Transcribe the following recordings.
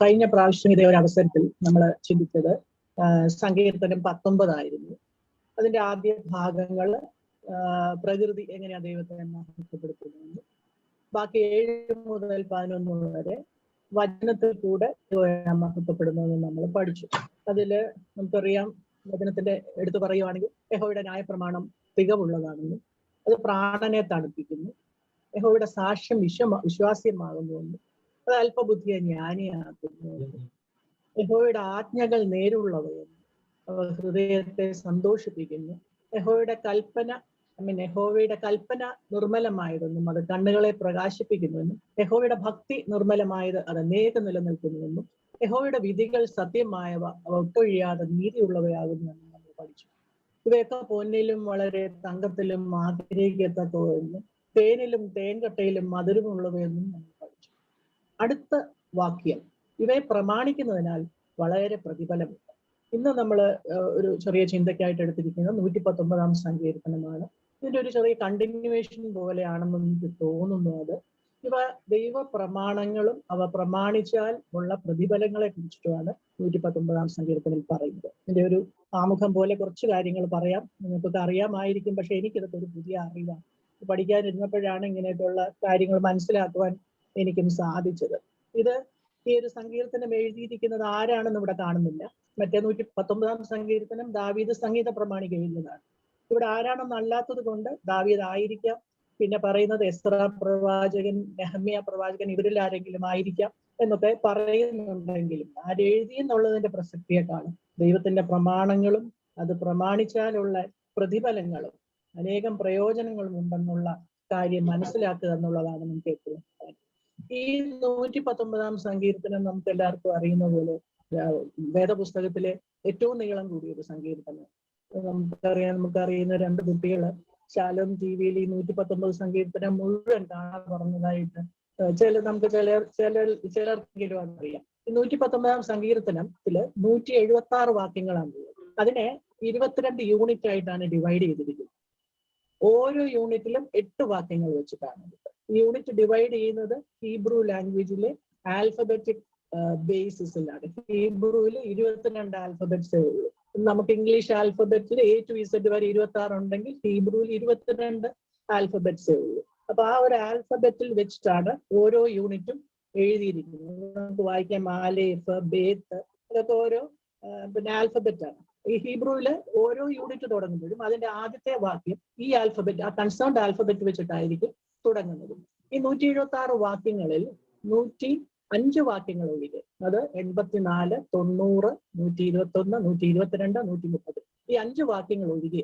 കഴിഞ്ഞ പ്രാവശ്യം ഇതേ ഒരു അവസരത്തിൽ നമ്മൾ ചിന്തിച്ചത് സങ്കീർത്തനം 19 ആയിരുന്നു. അതിന്റെ ആദ്യ ഭാഗങ്ങൾ പ്രകൃതി എങ്ങനെയാ ദൈവത്തെ മഹത്വപ്പെടുത്തുന്നത്, ബാക്കി 7 മുതൽ 11 വരെ വചനത്തിൽ കൂടെ മഹത്വപ്പെടുന്നതെന്ന് നമ്മൾ പഠിച്ചു. അതില് നമുക്കറിയാം, വചനത്തിന്റെ എടുത്തു പറയുവാണെങ്കിൽ യഹോവയുടെ ന്യായപ്രമാണം തികവുള്ളതാണെന്നും അത് പ്രാണനെ തണുപ്പിക്കുന്നു, യഹോവയുടെ സാക്ഷ്യം വിശ്വാസ്യമാകുന്നുവെന്നും അത് അല്പബുദ്ധിയെ ജ്ഞാനിയാക്കുന്നു, യഹോവയുടെ ആജ്ഞകൾ നേരുള്ളവയെന്നും അവ ഹൃദയത്തെ സന്തോഷിപ്പിക്കുന്നു, യഹോവയുടെ കൽപ്പന നിർമ്മലമായതെന്നും അത് കണ്ണുകളെ പ്രകാശിപ്പിക്കുന്നുവെന്നും യഹോവയുടെ ഭക്തി നിർമ്മലമായത് അത് എന്നേക്കും നിലനിൽക്കുന്നുവെന്നും യഹോവയുടെ വിധികൾ സത്യമായവ അവ ഒട്ടൊഴിയാതെ നീതിയുള്ളവയാകുന്നുവെന്നും നമ്മൾ പഠിച്ചു. ഇവയൊക്കെ പൊന്നിലും വളരെ തങ്കത്തിലും ആഗ്രഹിക്കത്തക്കവെന്നും തേനിലും തേൻകട്ടയിലും മധുരമുള്ളവയെന്നും നമ്മൾ പഠിച്ചു. അടുത്ത വാക്യം, ഇവയെ പ്രമാണിക്കുന്നതിനാൽ വളരെ പ്രതിഫലമുണ്ട്. ഇന്ന് നമ്മൾ ഒരു ചെറിയ ചിന്തയ്ക്കായിട്ട് എടുത്തിരിക്കുന്നത് 119 സങ്കീർത്തനമാണ്. ഇതിന്റെ ഒരു ചെറിയ കണ്ടിന്യൂവേഷൻ പോലെയാണെന്ന് എനിക്ക് തോന്നുന്നു. അത് ഇവ ദൈവ പ്രമാണങ്ങളും അവ പ്രമാണിച്ചാൽ ഉള്ള പ്രതിഫലങ്ങളെ കുറിച്ചിട്ടുമാണ് 119 സങ്കീർത്തനിൽ പറയുന്നത്. ഇതിന്റെ ഒരു ആമുഖം പോലെ കുറച്ച് കാര്യങ്ങൾ പറയാം. നിങ്ങൾക്കൊക്കെ അറിയാമായിരിക്കും, പക്ഷെ എനിക്കിതൊക്കെ ഒരു പുതിയ അറിവാണ്. പഠിക്കാനിരുന്നപ്പോഴാണ് ഇങ്ങനെയൊക്കെയുള്ള കാര്യങ്ങൾ മനസ്സിലാക്കുവാൻ എനിക്കും സാധിച്ചത്. ഈ ഒരു സങ്കീർത്തനം എഴുതിയിരിക്കുന്നത് ആരാണെന്ന് ഇവിടെ കാണുന്നില്ല. മറ്റേ 119 സങ്കീർത്തനം ദാവീദ് സംഗീത പ്രമാണിക എഴുതിയതാണ്. ഇവിടെ ആരാണെന്നല്ലാത്തത് കൊണ്ട് ദാവീദ് ആയിരിക്കാം, പിന്നെ പറയുന്നത് എസ്രാ പ്രവാചകൻ, നെഹമ്യ പ്രവാചകൻ, ഇവരിൽ ആരെങ്കിലും ആയിരിക്കാം എന്നൊക്കെ പറയുന്നുണ്ടെങ്കിലും ആരെഴുതി എന്നുള്ളതിന്റെ പ്രസക്തിയെക്കാളും ദൈവത്തിന്റെ പ്രമാണങ്ങളും അത് പ്രമാണിച്ചാലുള്ള പ്രതിഫലങ്ങളും അനേകം പ്രയോജനങ്ങളും ഉണ്ടെന്നുള്ള കാര്യം മനസ്സിലാക്കുക എന്നുള്ളതാണ് നമുക്ക് എപ്പോഴും. ഈ 119 സങ്കീർത്തനം നമുക്ക് എല്ലാവർക്കും അറിയുന്ന പോലെ വേദപുസ്തകത്തിലെ ഏറ്റവും നീളം കൂടിയൊരു സങ്കീർത്തനം. നമുക്കറിയുന്ന 2 കുട്ടികൾ ശാലോം ടിവിയിൽ ഈ 119 സങ്കീർത്തനം മുഴുവൻ കാണാൻ പറഞ്ഞതായിട്ട് ചിലർക്കെങ്കിലും അറിയാം. ഈ 119 സങ്കീർത്തനത്തില് 176 വാക്യങ്ങളാണ്. അതിനെ 22 യൂണിറ്റ് ആയിട്ടാണ് ഡിവൈഡ് ചെയ്തിരിക്കുന്നത്. ഓരോ യൂണിറ്റിലും 8 വാക്യങ്ങൾ വെച്ചിട്ടാണ്. യൂണിറ്റ് ഡിവൈഡ് ചെയ്യുന്നത് ഹീബ്രു ലാംഗ്വേജിലെ ആൽഫബറ്റിക് ബേസിസിലാണ്. ഹീബ്രുവിൽ 22 ആൽഫബറ്റ്സേ ഉള്ളൂ. നമുക്ക് ഇംഗ്ലീഷ് ആൽഫബറ്റിൽ A to Z വരെ 26 ഉണ്ടെങ്കിൽ ഹീബ്രുവിൽ 22 ആൽഫബറ്റ്സേ ഉള്ളൂ. അപ്പൊ ആ ഒരു ആൽഫബറ്റിൽ വെച്ചിട്ടാണ് ഓരോ യൂണിറ്റും എഴുതിയിരിക്കുന്നത്. നമുക്ക് വായിക്കാം ആലേഫ്, ബേത്ത്, അതൊക്കെ ഓരോ പിന്നെ ആൽഫബറ്റ് ആണ്. ഈ ഹീബ്രുവില് ഓരോ യൂണിറ്റ് തുടങ്ങുമ്പോഴും അതിന്റെ ആദ്യത്തെ വാക്യം ഈ ആൽഫബറ്റ്, ആ കൺസേൺഡ് ആൽഫബറ്റ് വെച്ചിട്ടായിരിക്കും തുടങ്ങുന്നത്. ഈ 176 വാക്യങ്ങളിൽ 105 വാക്യങ്ങൾ ഒഴികെ, അത് 84, 90, 121, 122, 130, ഈ 5 വാക്യങ്ങൾ ഒഴികെ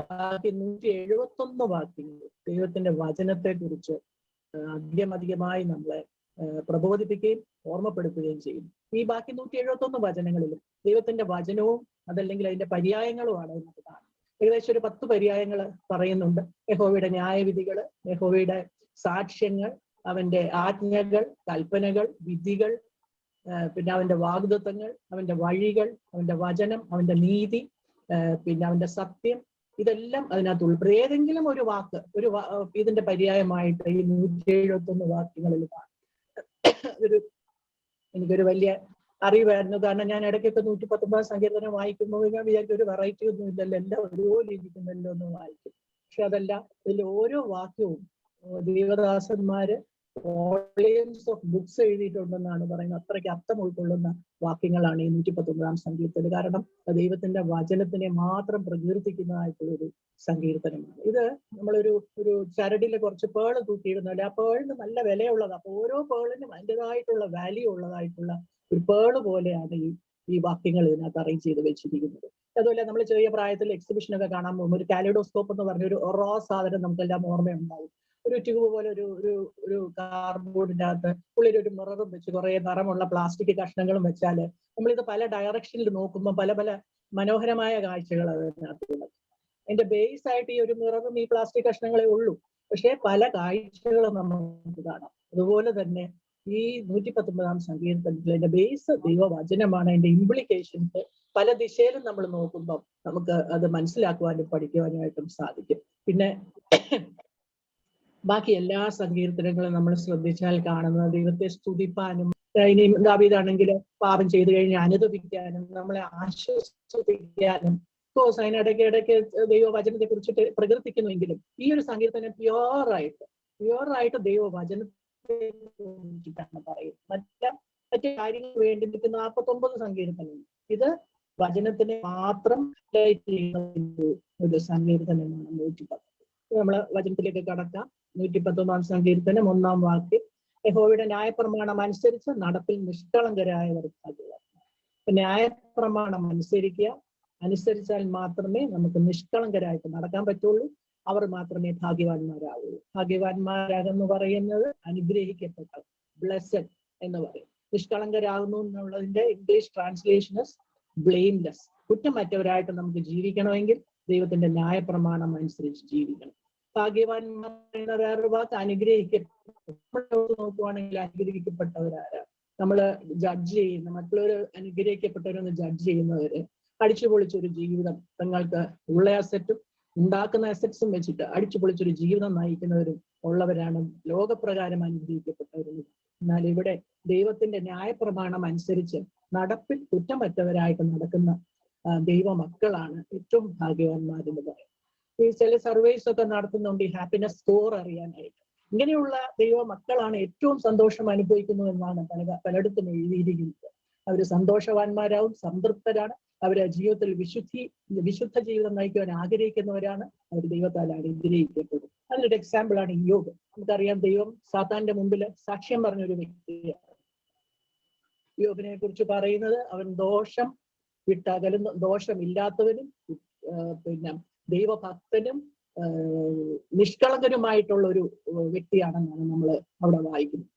ബാക്കി 171 വാക്യങ്ങൾ ദൈവത്തിന്റെ വചനത്തെ കുറിച്ച് അധികമായി നമ്മളെ പ്രബോധിപ്പിക്കുകയും ഓർമ്മപ്പെടുത്തുകയും ചെയ്യുന്നു. ഈ ബാക്കി 171 വചനങ്ങളിലും ദൈവത്തിന്റെ വചനവും അതല്ലെങ്കിൽ അതിന്റെ പര്യായങ്ങളുമാണ് നമുക്ക് കാണുന്നത്. ഏകദേശം ഒരു 10 പര്യായങ്ങൾ പറയുന്നുണ്ട്. യഹോവയുടെ ന്യായവിധികൾ, യഹോവയുടെ സാക്ഷ്യങ്ങൾ, അവന്റെ ആജ്ഞകൾ, കൽപ്പനകൾ, വിധികൾ, പിന്നെ അവന്റെ വാഗ്ദത്തങ്ങൾ, അവന്റെ വഴികൾ, അവന്റെ വചനം, അവന്റെ നീതി, പിന്നെ അവന്റെ സത്യം, ഇതെല്ലാം അതിനകത്ത് ഉൾപ്പെടും. ഏതെങ്കിലും ഒരു വാക്ക് ഇതിന്റെ പര്യായമായിട്ട് ഈ 171 വാക്യങ്ങളിൽ കാണും. എനിക്കൊരു വലിയ അറിവായിരുന്നു. കാരണം ഞാൻ ഇടയ്ക്കൊക്കെ 119 സങ്കീർത്തനം വായിക്കുമ്പോൾ ഞാൻ വിചാരിക്കും ഒരു വെറൈറ്റി ഒന്നും ഇല്ലല്ലോ, എല്ലാം ഒരുപോലെ ഇരിക്കുന്നല്ലോ എന്ന് വായിക്കും. പക്ഷെ അതല്ല, ഇതിൽ ഓരോ വാക്യവും ദൈവദാസന്മാര് വോളിയംസ് ഓഫ് ബുക്സ് എഴുതിയിട്ടുണ്ടെന്നാണ് പറയുന്നത്. അത്രയ്ക്ക് അർത്ഥം ഉൾക്കൊള്ളുന്ന വാക്യങ്ങളാണ് ഈ 119 സങ്കീർത്തനം. കാരണം ദൈവത്തിന്റെ വചനത്തിനെ മാത്രം പ്രകീർത്തിക്കുന്നതായിട്ടുള്ള ഒരു സങ്കീർത്തനമാണ് ഇത്. നമ്മളൊരു ചരടില് കുറച്ച് പേള് തൂക്കിയിടുന്നല്ലേ, ആ പേളിന് നല്ല വിലയുള്ളതാണ്. അപ്പൊ ഓരോ പേളിനും അതിൻ്റെതായിട്ടുള്ള വാല്യൂ ഉള്ളതായിട്ടുള്ള ഒരു പേള് പോലെയാണ് ഈ വാക്യങ്ങൾ ഇതിനകത്ത് അറേഞ്ച് ചെയ്ത് വെച്ചിരിക്കുന്നത്. അതുപോലെ നമ്മൾ ചെറിയ പ്രായത്തിൽ എക്സിബിഷനൊക്കെ കാണാൻ പോകുമ്പോൾ ഒരു കാലിഡോസ്കോപ്പ് എന്ന് പറഞ്ഞ ഒരു റോ സാധനം നമുക്കെല്ലാം ഓർമ്മയുണ്ടാവും. ഒരു ട്യൂബ് പോലെ ഒരു കാർഡ്ബോർഡിന്റെ അകത്ത് ഉള്ളിലൊരു മിററും വെച്ച് കുറെ നിറമുള്ള പ്ലാസ്റ്റിക് കഷ്ണങ്ങളും വെച്ചാല് നമ്മളിത് പല ഡയറക്ഷനിൽ നോക്കുമ്പോൾ പല പല മനോഹരമായ കാഴ്ചകൾ അതിനകത്തുള്ളത്. അതിന്റെ ബേസ് ആയിട്ട് ഈ ഒരു മിററും ഈ പ്ലാസ്റ്റിക് കഷ്ണങ്ങളെ ഉള്ളൂ, പക്ഷെ പല കാഴ്ചകളും നമുക്ക് കാണാം. അതുപോലെ തന്നെ ഈ 119 സങ്കീർത്തനത്തിൽ അതിന്റെ ബേസ് ദൈവവചനമാണ്. അതിന്റെ ഇംപ്ലിക്കേഷൻസ് പല ദിശയിലും നമ്മൾ നോക്കുമ്പോൾ നമുക്ക് അത് മനസ്സിലാക്കുവാനും പഠിക്കുവാനുമായിട്ടും സാധിക്കും. പിന്നെ ബാക്കി എല്ലാ സങ്കീർത്തനങ്ങളും നമ്മൾ ശ്രദ്ധിച്ചാൽ കാണുന്നത് ദൈവത്തെ സ്തുതിപ്പാനും, ഇനി ദാവീദാണെങ്കിൽ പാപം ചെയ്തു കഴിഞ്ഞ് അനുദപിക്കാനും നമ്മളെ ആശ്വസിപ്പിക്കാനും അതിനിടയ്ക്ക് ഇടയ്ക്ക് ദൈവവചനത്തെ കുറിച്ചിട്ട് പ്രകീർത്തിക്കുന്നുവെങ്കിലും ഈ ഒരു സങ്കീർത്തനം പ്യുവറായിട്ട് ദൈവവചനത്തെ കുറിച്ചിട്ടാണ് പറയുന്നത്. മറ്റു കാര്യങ്ങൾക്ക് വേണ്ടി നിൽക്കുന്ന 49 സങ്കീർത്തനം ഇത് വചനത്തിനെ മാത്രം ചെയ്യുന്ന ഒരു സങ്കീർത്തനമാണ് 110. നമ്മള് വചനത്തിലേക്ക് കടക്കാം. 119 സങ്കീർത്തനം 1-ാം വാക്യം, യഹോവയുടെ ന്യായപ്രമാണം അനുസരിച്ച് നടപ്പിൽ നിഷ്കളങ്കരായവർ ഭാഗ്യവാന്മാർ. ന്യായപ്രമാണം അനുസരിച്ചാൽ മാത്രമേ നമുക്ക് നിഷ്കളങ്കരായിട്ട് നടക്കാൻ പറ്റുള്ളൂ. അവർ മാത്രമേ ഭാഗ്യവാന്മാരാവുള്ളൂ. ഭാഗ്യവാന്മാരാകെന്ന് പറയുന്നത് അനുഗ്രഹിക്കപ്പെട്ടവർ, ബ്ലെസ്സഡ് എന്ന് പറയും. നിഷ്കളങ്കരാകുന്നു എന്നുള്ളതിന്റെ ഇംഗ്ലീഷ് ട്രാൻസ്ലേഷൻ ബ്ലെയിംലെസ്. കുറ്റമറ്റവരായിട്ട് നമുക്ക് ജീവിക്കണമെങ്കിൽ ദൈവത്തിന്റെ ന്യായപ്രമാണം അനുസരിച്ച് ജീവിക്കണം. ഭാഗ്യവാന്മാർ എന്ന വേറൊരു വാക്ക് നോക്കുവാണെങ്കിൽ അനുഗ്രഹിക്കപ്പെട്ടവരാരാ? നമ്മള് ജഡ്ജ് ചെയ്യുന്ന മറ്റുള്ളവർ അനുഗ്രഹിക്കപ്പെട്ടവരൊന്ന് ജഡ്ജ് ചെയ്യുന്നവര് അടിച്ചുപൊളിച്ചൊരു ജീവിതം, തങ്ങൾക്ക് ഉള്ള അസറ്റും ഉണ്ടാക്കുന്ന അസറ്റ്സും വെച്ചിട്ട് അടിച്ചുപൊളിച്ചൊരു ജീവിതം നയിക്കുന്നവരും ഉള്ളവരാണ് ലോകപ്രകാരം അനുഗ്രഹിക്കപ്പെട്ടവരും. എന്നാൽ ഇവിടെ ദൈവത്തിന്റെ ന്യായപ്രമാണം അനുസരിച്ച് നടപ്പിൽ കുറ്റമറ്റവരായിട്ട് നടക്കുന്ന ദൈവമക്കളാണ് ഏറ്റവും ഭാഗ്യവാന്മാരെന്ന് പറയും. ഈ ചില സർവേസ് ഒക്കെ നടത്തുന്നുണ്ട് ഈ ഹാപ്പിനെസ് സ്കോർ അറിയാനായിട്ട്. ഇങ്ങനെയുള്ള ദൈവമക്കളാണ് ഏറ്റവും സന്തോഷം അനുഭവിക്കുന്നു എന്നാണ് പലയിടത്തും എഴുതിയിരിക്കുന്നത്. അവര് സന്തോഷവാന്മാരാവും, സംതൃപ്തരാണ്, അവര് ജീവിതത്തിൽ വിശുദ്ധ ജീവിതം നയിക്കുവാൻ ആഗ്രഹിക്കുന്നവരാണ്, അവർ ദൈവത്താൽ അനുഗ്രഹിക്കപ്പെടും. അതിനൊരു എക്സാമ്പിൾ ആണ് യോബ്. നമുക്കറിയാം, ദൈവം സാത്താന്റെ മുമ്പിൽ സാക്ഷ്യം പറഞ്ഞൊരു വ്യക്തിയാണ്. യോബിനെ കുറിച്ച് പറയുന്നത് അവൻ ദോഷം വിട്ടകലുന്ന, ദോഷമില്ലാത്തവനും പിന്നെ ദൈവഭക്തനും നിഷ്കളങ്കനുമായിട്ടുള്ള ഒരു വ്യക്തിയാണെന്നാണ് നമ്മൾ അവിടെ വായിക്കുന്നത്.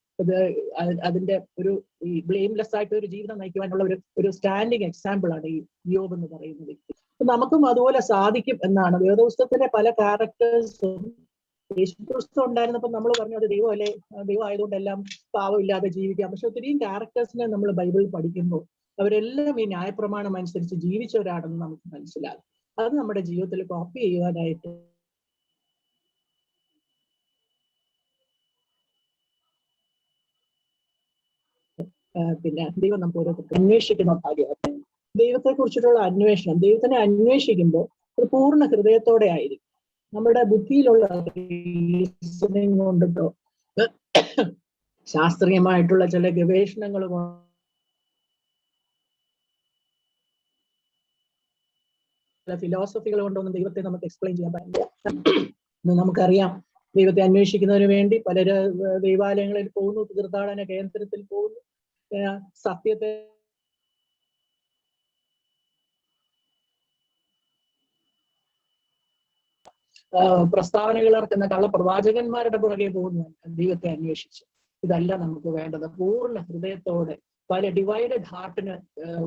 അതിന്റെ ഒരു ഈ ബ്ലെയിംലെസ് ആയിട്ട് ഒരു ജീവിതം നയിക്കുവാനുള്ള ഒരു സ്റ്റാൻഡിങ് എക്സാമ്പിൾ ആണ് ഈ യോബ് എന്ന് പറയുന്ന വ്യക്തി. നമുക്കും അതുപോലെ സാധിക്കും എന്നാണ് വേദപുസ്തകത്തിലെ പല ക്യാരക്ടേഴ്സും. യേശുക്രിസ്തു ഉണ്ടായിരുന്നപ്പോൾ നമ്മൾ പറഞ്ഞു അത് ദൈവമല്ലേ, ദൈവം ആയതുകൊണ്ട് എല്ലാം പാവമില്ലാതെ ജീവിക്കാം. പക്ഷെ ഒത്തിരിയും ക്യാരക്ടേഴ്സിനെ നമ്മൾ ബൈബിളിൽ പഠിക്കുമ്പോൾ അവരെല്ലാം ഈ ന്യായപ്രമാണം അനുസരിച്ച് ജീവിച്ചവരാണെന്ന് നമുക്ക് മനസ്സിലാകും. അത് നമ്മുടെ ജീവിതത്തിൽ കോപ്പി ചെയ്യുവാനായിട്ട് പിന്നെ ദൈവം നമുക്ക് ഓരോരുത്തർക്കും അന്വേഷിക്കുന്ന ഭാഗ്യമാണ്. ദൈവത്തെ കുറിച്ചിട്ടുള്ള അന്വേഷണം, ദൈവത്തിനെ അന്വേഷിക്കുമ്പോൾ ഒരു പൂർണ്ണ ഹൃദയത്തോടെ ആയിരിക്കും. നമ്മുടെ ബുദ്ധിയിലുള്ള കൊണ്ടിട്ടോ ശാസ്ത്രീയമായിട്ടുള്ള ചില ഗവേഷണങ്ങൾ ഫിലോസഫികൾ കൊണ്ടൊന്നും ദൈവത്തെ നമുക്ക് എക്സ്പ്ലെയിൻ ചെയ്യാൻ പറ്റില്ല. നമുക്കറിയാം, ദൈവത്തെ അന്വേഷിക്കുന്നതിന് വേണ്ടി പലര് ദൈവാലയങ്ങളിൽ പോകുന്നു, തീർത്ഥാടന കേന്ദ്രത്തിൽ പോകുന്നു, സത്യത്തെ പ്രസ്താവനകൾ ഇറക്കുന്ന കള്ളപ്രവാചകന്മാരുടെ പുറകെ പോകുന്നു ദൈവത്തെ അന്വേഷിച്ച്. ഇതല്ല നമുക്ക് വേണ്ടത്. പൂർണ്ണ ഹൃദയത്തോടെ, പല ഡിവൈഡഡ് ഹാർട്ടിന്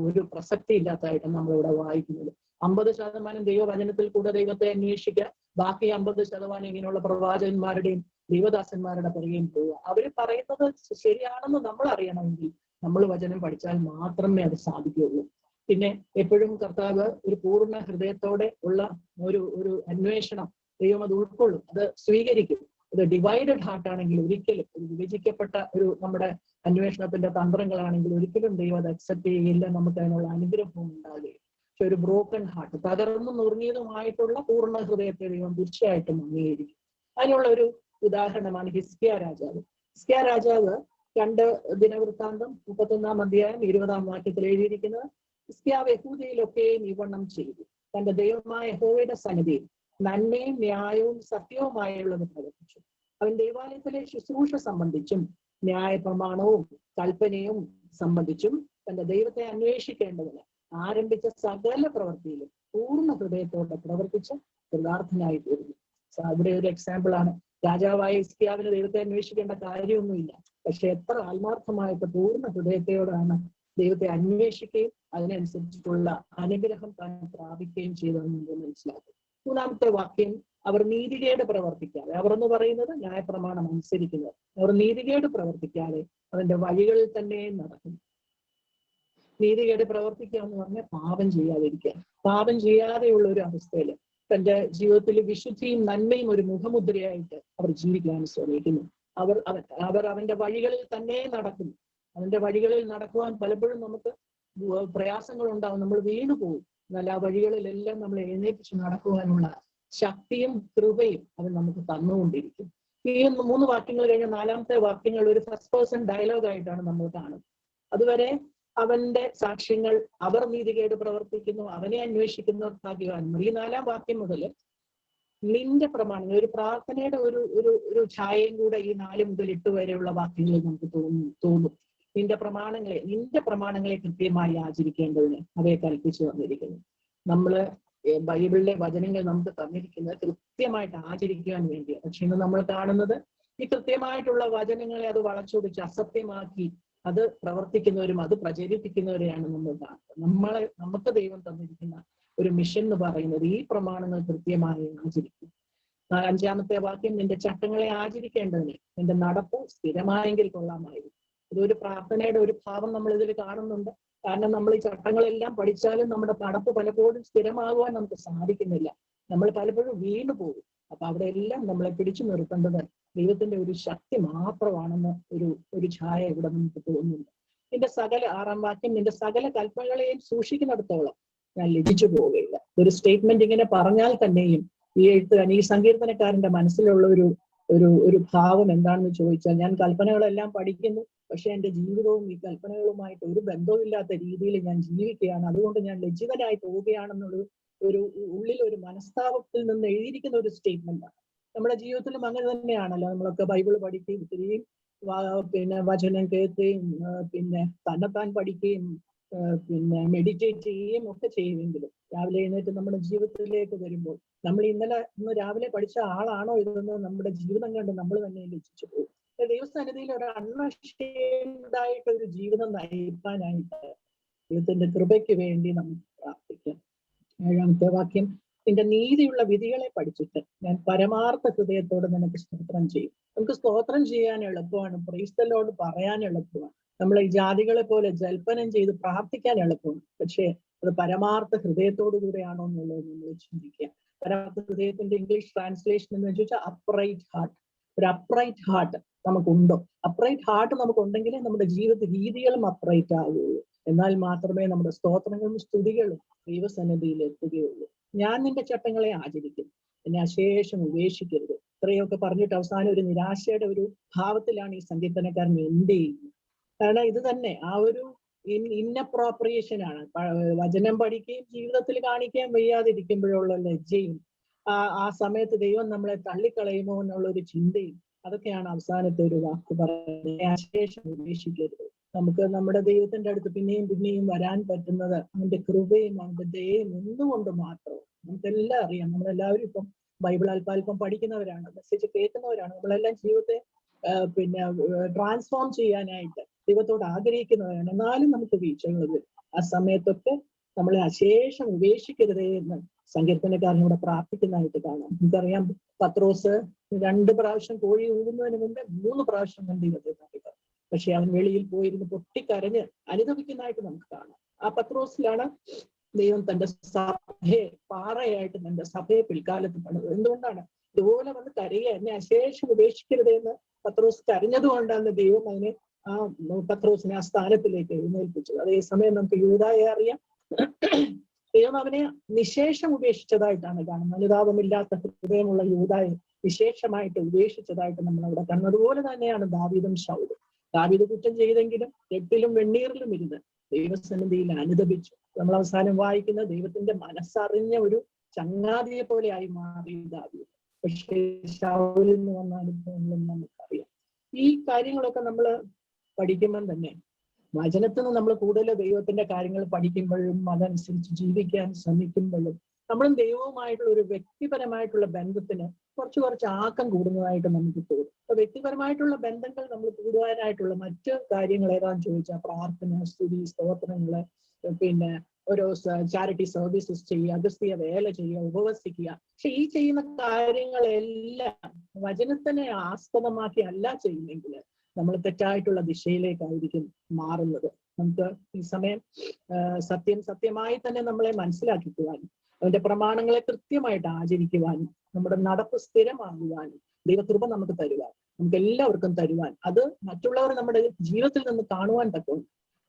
ഒരു പ്രസക്തി ഇല്ലാത്തതായിട്ട് നമ്മളിവിടെ വായിക്കുന്നത്. 50% ദൈവവചനത്തിൽ കൂടെ ദൈവത്തെ അന്വേഷിക്കുക, ബാക്കി 50% ഇങ്ങനെയുള്ള പ്രവാചകന്മാരുടെയും ദൈവദാസന്മാരുടെ പുറകെയും പോവുക. അവര് പറയുന്നത് ശരിയാണെന്ന് നമ്മൾ അറിയണമെങ്കിൽ നമ്മൾ വചനം പഠിച്ചാൽ മാത്രമേ അത് സാധിക്കുകയുള്ളൂ. പിന്നെ എപ്പോഴും കർത്താവ് ഒരു പൂർണ്ണ ഹൃദയത്തോടെ ഉള്ള ഒരു അന്വേഷണം ദൈവം അത് ഉൾക്കൊള്ളും, അത് സ്വീകരിക്കും. ഇത് ഡിവൈഡഡ് ഹാർട്ട് ആണെങ്കിൽ ഒരിക്കലും, ഒരു വിഭജിക്കപ്പെട്ട ഒരു നമ്മുടെ അന്വേഷണത്തിന്റെ തന്ത്രങ്ങളാണെങ്കിൽ ഒരിക്കലും ദൈവം അത് അക്സെപ്റ്റ് ചെയ്യില്ല, നമുക്ക് അതിനുള്ള അനുഗ്രഹവും ഉണ്ടാകുകയും. പക്ഷെ ഒരു ബ്രോക്കൺ ഹാർട്ട്, തകർന്നു നുറുങ്ങിയതുമായിട്ടുള്ള പൂർണ്ണ ഹൃദയത്തെ ദൈവം തീർച്ചയായിട്ടും അംഗീകരിക്കും. അതിനുള്ള ഒരു ഉദാഹരണമാണ് ഹിസ്കിയ രാജാവ്. ഹിസ്കിയ രാജാവ് 2 ദിനവൃത്താന്തം 31-ാം അധ്യായം 20-ാം വാക്യത്തിൽ എഴുതിയിരിക്കുന്നത്, ഹിസ്കിയാവ് യഹൂദയിലൊക്കെ നിവണ്ണം ചെയ്തു, തന്റെ ദൈവമായ യഹോവയുടെ സന്നിധിയിൽ നന്മയും ന്യായവും സത്യവുമായുള്ളത് പ്രവർത്തിച്ചു. അവൻ ദൈവാലയത്തിലെ ശുശ്രൂഷ സംബന്ധിച്ചും ന്യായപ്രമാണവും കൽപ്പനയും സംബന്ധിച്ചും തന്റെ ദൈവത്തെ അന്വേഷിക്കേണ്ടതിന് ആരംഭിച്ച സകല പ്രവൃത്തിയിലും പൂർണ്ണ ഹൃദയത്തോടെ പ്രവർത്തിച്ച് കൃതാർത്ഥനായി തീർന്നു. ഇവിടെ ഒരു എക്സാമ്പിൾ ആണ്. രാജാവായ ഹിസ്കിയാവിന് ദൈവത്തെ അന്വേഷിക്കേണ്ട കാര്യമൊന്നുമില്ല, പക്ഷെ എത്ര ആത്മാർത്ഥമായിട്ട് പൂർണ്ണ ഹൃദയത്തോടാണ് ദൈവത്തെ അന്വേഷിക്കുകയും അതിനനുസരിച്ചിട്ടുള്ള അനുഗ്രഹം താൻ പ്രാപിക്കുകയും ചെയ്തതെന്ന് നമ്മൾ മനസ്സിലാക്കും. 3-ാമത്തെ വാക്യം, അവർ നീതികേട് പ്രവർത്തിക്കാതെ, അവർ എന്ന് പറയുന്നത് ന്യായപ്രമാണം അനുസരിക്കുന്നത്, അവർ നീതികേട് പ്രവർത്തിക്കാതെ അവന്റെ വഴികളിൽ തന്നെ നടക്കും. നീതികേട് പ്രവർത്തിക്കുക എന്ന് പറഞ്ഞാൽ പാപം ചെയ്യാതിരിക്കുക. പാപം ചെയ്യാതെയുള്ള ഒരു അവസ്ഥയിൽ തന്റെ ജീവിതത്തിൽ വിശുദ്ധിയും നന്മയും ഒരു മുഖമുദ്രയായിട്ട് അവർ ജീവിക്കാൻ ശ്രമിക്കുന്നു. അവർ അവന്റെ വഴികളിൽ തന്നെ നടക്കുന്നു. അവന്റെ വഴികളിൽ നടക്കുവാൻ പലപ്പോഴും നമുക്ക് പ്രയാസങ്ങൾ ഉണ്ടാവും, നമ്മൾ വീണു പോകും. എന്നാൽ ആ വഴികളിലെല്ലാം നമ്മൾ എഴുന്നേൽപ്പിച്ച് നടക്കുവാനുള്ള ശക്തിയും കൃപയും അത് നമുക്ക് തന്നുകൊണ്ടിരിക്കും. ഈ 3 വാക്യങ്ങൾ കഴിഞ്ഞ 4ാമത്തെ വാക്യങ്ങൾ ഒരു ഫസ്റ്റ് പേഴ്സൺ ഡയലോഗ് ആയിട്ടാണ് നമ്മൾ കാണുന്നത്. അതുവരെ അവന്റെ സാക്ഷ്യങ്ങൾ, അവർ നീതികേട് പ്രവർത്തിക്കുന്നു, അവനെ അന്വേഷിക്കുന്നവർ ഭാഗ്യവാന്മാർ. ഈ 4ാം വാക്യം മുതൽ നിന്റെ പ്രമാണങ്ങൾ, ഒരു പ്രാർത്ഥനയുടെ ഒരു ഛായയും കൂടെ ഈ 4 മുതൽ 8 വരെയുള്ള വാക്യങ്ങളിൽ നമുക്ക് തോന്നും. നിന്റെ പ്രമാണങ്ങളെ കൃത്യമായി ആചരിക്കേണ്ടതിന് അവയെ കൽപ്പിച്ചു തന്നിരിക്കുന്നു. നമ്മള് ബൈബിളിലെ വചനങ്ങൾ നമുക്ക് തന്നിരിക്കുന്നത് കൃത്യമായിട്ട് ആചരിക്കുവാൻ വേണ്ടിയാണ്. പക്ഷെ ഇന്ന് നമ്മൾ കാണുന്നത് ഈ കൃത്യമായിട്ടുള്ള വചനങ്ങളെ അത് വളച്ചൊടിച്ച് അസത്യമാക്കി അത് പ്രവർത്തിക്കുന്നവരും അത് പ്രചരിപ്പിക്കുന്നവരെയാണ് നമ്മൾ കാണുന്നത്. നമുക്ക് ദൈവം തന്നിരിക്കുന്ന ഒരു മിഷൻ എന്ന് പറയുന്നത് ഈ പ്രമാണങ്ങൾ കൃത്യമായി ആചരിക്കും. 5ാമത്തെ വാക്യം, നിന്റെ ചട്ടങ്ങളെ ആചരിക്കേണ്ടതിന് നിന്റെ നടപ്പ് സ്ഥിരമായെങ്കിൽ കൊള്ളാമായിരുന്നു. ഇതൊരു പ്രാർത്ഥനയുടെ ഒരു ഭാവം നമ്മൾ ഇതിൽ കാണുന്നുണ്ട്. കാരണം നമ്മൾ ഈ ചട്ടങ്ങളെല്ലാം പഠിച്ചാലും നമ്മുടെ നടപ്പ് പലപ്പോഴും സ്ഥിരമാകുവാൻ നമുക്ക് സാധിക്കുന്നില്ല. നമ്മൾ പലപ്പോഴും വീണു പോകും. അപ്പൊ അവിടെ എല്ലാം നമ്മളെ പിടിച്ചു നിർത്തേണ്ടത് ദൈവത്തിന്റെ ഒരു ശക്തി മാത്രമാണെന്ന് ഒരു ഛായ ഇവിടെ നമുക്ക് തോന്നുന്നുണ്ട്. 6ാം വാക്യം, നിന്റെ സകല കൽപ്പനകളെയും സൂക്ഷിക്കുന്നിടത്തോളം ഞാൻ ലഭിച്ചു പോവുകയില്ല. ഒരു സ്റ്റേറ്റ്മെന്റ് ഇങ്ങനെ പറഞ്ഞാൽ തന്നെയും ഈ സങ്കീർത്തനക്കാരന്റെ മനസ്സിലുള്ള ഒരു ഭാവം എന്താണെന്ന് ചോദിച്ചാൽ, ഞാൻ കൽപ്പനകളെല്ലാം പഠിക്കുന്നു, പക്ഷെ എന്റെ ജീവിതവും ഈ കൽപ്പനകളുമായിട്ട് ഒരു ബന്ധവുമില്ലാത്ത രീതിയിൽ ഞാൻ ജീവിക്കുകയാണ്, അതുകൊണ്ട് ഞാൻ ലജ്ജിതനായി പോവുകയാണെന്നുള്ള ഉള്ളിൽ ഒരു മനസ്താപത്തിൽ നിന്ന് എഴുതിയിരിക്കുന്ന ഒരു സ്റ്റേറ്റ്മെന്റ് ആണ്. നമ്മുടെ ജീവിതത്തിലും അങ്ങനെ തന്നെയാണല്ലോ. നമ്മളൊക്കെ ബൈബിൾ പഠിക്കുകയും ഇത്രയും വചനം കേൾക്കുകയും തന്നെത്താൻ പഠിക്കുകയും മെഡിറ്റേറ്റ് ചെയ്യുകയും ഒക്കെ ചെയ്യുമെങ്കിലും രാവിലെ എഴുന്നേറ്റ് നമ്മുടെ ജീവിതത്തിലേക്ക് വരുമ്പോൾ നമ്മൾ ഇന്ന് രാവിലെ പഠിച്ച ആളാണോ ഇതെന്ന് നമ്മുടെ ജീവിതം കണ്ട് നമ്മൾ തന്നെ ലജ്ജിച്ചു പോകും. ദൈവസന്നിധിയിൽ ഒരു അൺഅഷേംഡ് ഒരു ജീവിതം നയിക്കാനായിട്ട് ദൈവത്തിന്റെ കൃപയ്ക്ക് വേണ്ടി നമുക്ക് പ്രാർത്ഥിക്കാം. 7ാമത്തെ വാക്യം, നിന്റെ നീതിയുള്ള വിധികളെ പഠിച്ചിട്ട് ഞാൻ പരമാർത്ഥ ഹൃദയത്തോടെ നിനക്ക് സ്തോത്രം ചെയ്യും. നമുക്ക് സ്തോത്രം ചെയ്യാൻ എളുപ്പമാണ്, പ്രൈസ് ദി ലോർഡ് പറയാൻ എളുപ്പമാണ്, നമ്മൾ ഈ ജാതികളെ പോലെ ജൽപ്പനം ചെയ്ത് പ്രാർത്ഥിക്കാൻ എളുപ്പമാണ്. പക്ഷേ അത് പരമാർത്ഥ ഹൃദയത്തോടു കൂടെയാണോ എന്നുള്ളത് നമ്മൾ ചിന്തിക്കുക. പരമാർത്ഥ ഹൃദയത്തിന്റെ ഇംഗ്ലീഷ് ട്രാൻസ്ലേഷൻ എന്ന് വെച്ചാൽ അപ്രൈറ്റ് ഹാർട്ട്. ഒരു അപ്രൈറ്റ് ഹാർട്ട് നമുക്കുണ്ടോ? അപ്രൈറ്റ് ഹാർട്ട് നമുക്കുണ്ടെങ്കിലേ നമ്മുടെ ജീവിത രീതികളും അപ്രൈറ്റ് ആവുകയുള്ളൂ. എന്നാൽ മാത്രമേ നമ്മുടെ സ്തോത്രങ്ങളും സ്തുതികളും ദൈവസന്നിധിയിൽ എത്തുകയുള്ളൂ. ഞാൻ നിന്റെ ചട്ടങ്ങളെ ആചരിക്കും, എന്നെ അശേഷം ഉപേക്ഷിക്കരുത്. ഇത്രയൊക്കെ പറഞ്ഞിട്ട് അവസാനം ഒരു നിരാശയുടെ ഒരു ഭാവത്തിലാണ് ഈ സങ്കീർത്തനക്കാരൻ എൻഡ് ചെയ്യുന്നത്. കാരണം ഇത് തന്നെ ആ ഒരു ഇന്നപ്രോപ്രിയേഷൻ ആണ്. വചനം പഠിക്കുകയും ജീവിതത്തിൽ കാണിക്കാൻ വയ്യാതിരിക്കുമ്പോഴുള്ള ലജ്ജയും ആ സമയത്ത് ദൈവം നമ്മളെ തള്ളിക്കളയുമോ എന്നുള്ള ഒരു ചിന്തയും അതൊക്കെയാണ് അവസാനത്തെ ഒരു വാക്ക് പറയുന്നത്. അശേഷം ഉപേക്ഷിക്കരുത്. നമുക്ക് നമ്മുടെ ദൈവത്തിന്റെ അടുത്ത് പിന്നെയും വരാൻ പറ്റുന്നത് അവന്റെ കൃപയും അവന്റെ ദയയും ഒന്നുകൊണ്ട് മാത്രം. നമുക്കെല്ലാം അറിയാം, നമ്മളെല്ലാവരും ഇപ്പം ബൈബിൾ അല്പാൽപ്പം പഠിക്കുന്നവരാണ്, മെസ്സേജ് കേൾക്കുന്നവരാണ്. നമ്മളെല്ലാം ജീവിതത്തെ ട്രാൻസ്ഫോം ചെയ്യാനായിട്ട് ദൈവത്തോട് ആഗ്രഹിക്കുന്നവരാണ്. എന്നാലും നമുക്ക് വീഴ്ചകൾ വരും. ആ സമയത്തൊക്കെ നമ്മളെ അശേഷം ഉപേക്ഷിക്കരുതേ എന്ന് സങ്കീർത്തനക്കാരനോട് പ്രാർത്ഥിക്കുന്നതായിട്ട് കാണാം. നമുക്കറിയാം, പത്രോസ് 2 പ്രാവശ്യം കോഴി ഊതുന്നതിന് മുമ്പേ 3 പ്രാവശ്യം ദൈവത്തെ തള്ളിക്കളഞ്ഞു. പക്ഷെ അവൻ വെളിയിൽ പോയിരുന്ന് പൊട്ടിക്കരഞ്ഞ് അനുദപിക്കുന്നതായിട്ട് നമുക്ക് കാണാം. ആ പത്രോസിലാണ് ദൈവം തന്റെ സഭയെ പാറയായിട്ട് തന്റെ സഭയെ പിൽക്കാലത്ത് പണിത്. എന്തുകൊണ്ടാണ്? ഇതുപോലെ വന്ന് കരയുക, എന്നെ അശേഷം ഉപേക്ഷിക്കരുത് എന്ന് പത്രോസ് കരഞ്ഞതുകൊണ്ടാണ് ദൈവം അതിനെ പത്രോസിനെ ആ സ്ഥാനത്തിലേക്ക് എഴുന്നേൽപ്പിച്ചത്. അതേസമയം നമുക്ക് യൂദായെ അറിയാം. ദൈവം അവനെ നിശേഷം ഉപേക്ഷിച്ചതായിട്ടാണ് കാണുന്നത്. അനുതാപമില്ലാത്ത ഹൃദയമുള്ള യൂദായെ വിശേഷമായിട്ട് ഉപേക്ഷിച്ചതായിട്ട് നമ്മൾ അവിടെ കാണുന്നത്. അതുപോലെ തന്നെയാണ് ദാവീദും ശൗലും. ദാവീദ് കുറ്റം ചെയ്തെങ്കിലും എട്ടിലും വെണ്ണീറിലും ഇരുന്ന് ദൈവസന്നിധിയിൽ അനുദപിച്ചു. നമ്മൾ അവസാനം വായിക്കുന്ന ദൈവത്തിന്റെ മനസ്സറിഞ്ഞ ഒരു ചങ്ങാതിയെ പോലെ ആയി മാറി ദാവീദ്. പക്ഷേ ശൗലിൽ നിന്ന് വന്ന അനുഭവങ്ങളും നമുക്കറിയാം. ഈ കാര്യങ്ങളൊക്കെ നമ്മൾ പഠിക്കുമ്പം തന്നെ വചനത്തിൽ നിന്ന് നമ്മൾ കൂടുതൽ ദൈവത്തിന്റെ കാര്യങ്ങൾ പഠിക്കുമ്പോഴും അതനുസരിച്ച് ജീവിക്കാൻ ശ്രമിക്കുമ്പോഴും നമ്മളും ദൈവവുമായിട്ടുള്ള ഒരു വ്യക്തിപരമായിട്ടുള്ള ബന്ധത്തിന് കുറച്ച് ആക്കം കൂടുന്നതായിട്ട് നമുക്ക് തോന്നും. അപ്പൊ വ്യക്തിപരമായിട്ടുള്ള ബന്ധങ്ങൾ നമ്മൾ കൂടുവാനായിട്ടുള്ള മറ്റ് കാര്യങ്ങൾ ഏതാണെന്ന് ചോദിച്ചാൽ പ്രാർത്ഥന, സ്തുതി, സ്തോത്രങ്ങള്, ഓരോ ചാരിറ്റി സർവീസസ് ചെയ്യുക, അഗസ്ത്യ വേല ചെയ്യുക, ഉപവസിക്കുക. പക്ഷെ ഈ ചെയ്യുന്ന കാര്യങ്ങളെല്ലാം വചനത്തിനെ ആസ്പദമാക്കി അല്ല ചെയ്യുന്നെങ്കിൽ നമ്മൾ തെറ്റായിട്ടുള്ള ദിശയിലേക്കായിരിക്കും മാറുന്നത്. നമുക്ക് ഈ സമയം സത്യമായി തന്നെ നമ്മളെ മനസ്സിലാക്കിക്കുവാനും അവന്റെ പ്രമാണങ്ങളെ കൃത്യമായിട്ട് ആചരിക്കുവാനും നമ്മുടെ നടപ്പ് സ്ഥിരമാകുവാനും ദൈവകൃപ നമുക്ക് തരുവാൻ, നമുക്ക് എല്ലാവർക്കും തരുവാൻ, അത് മറ്റുള്ളവർ നമ്മുടെ ജീവിതത്തിൽ നിന്ന് കാണുവാൻ തക്കും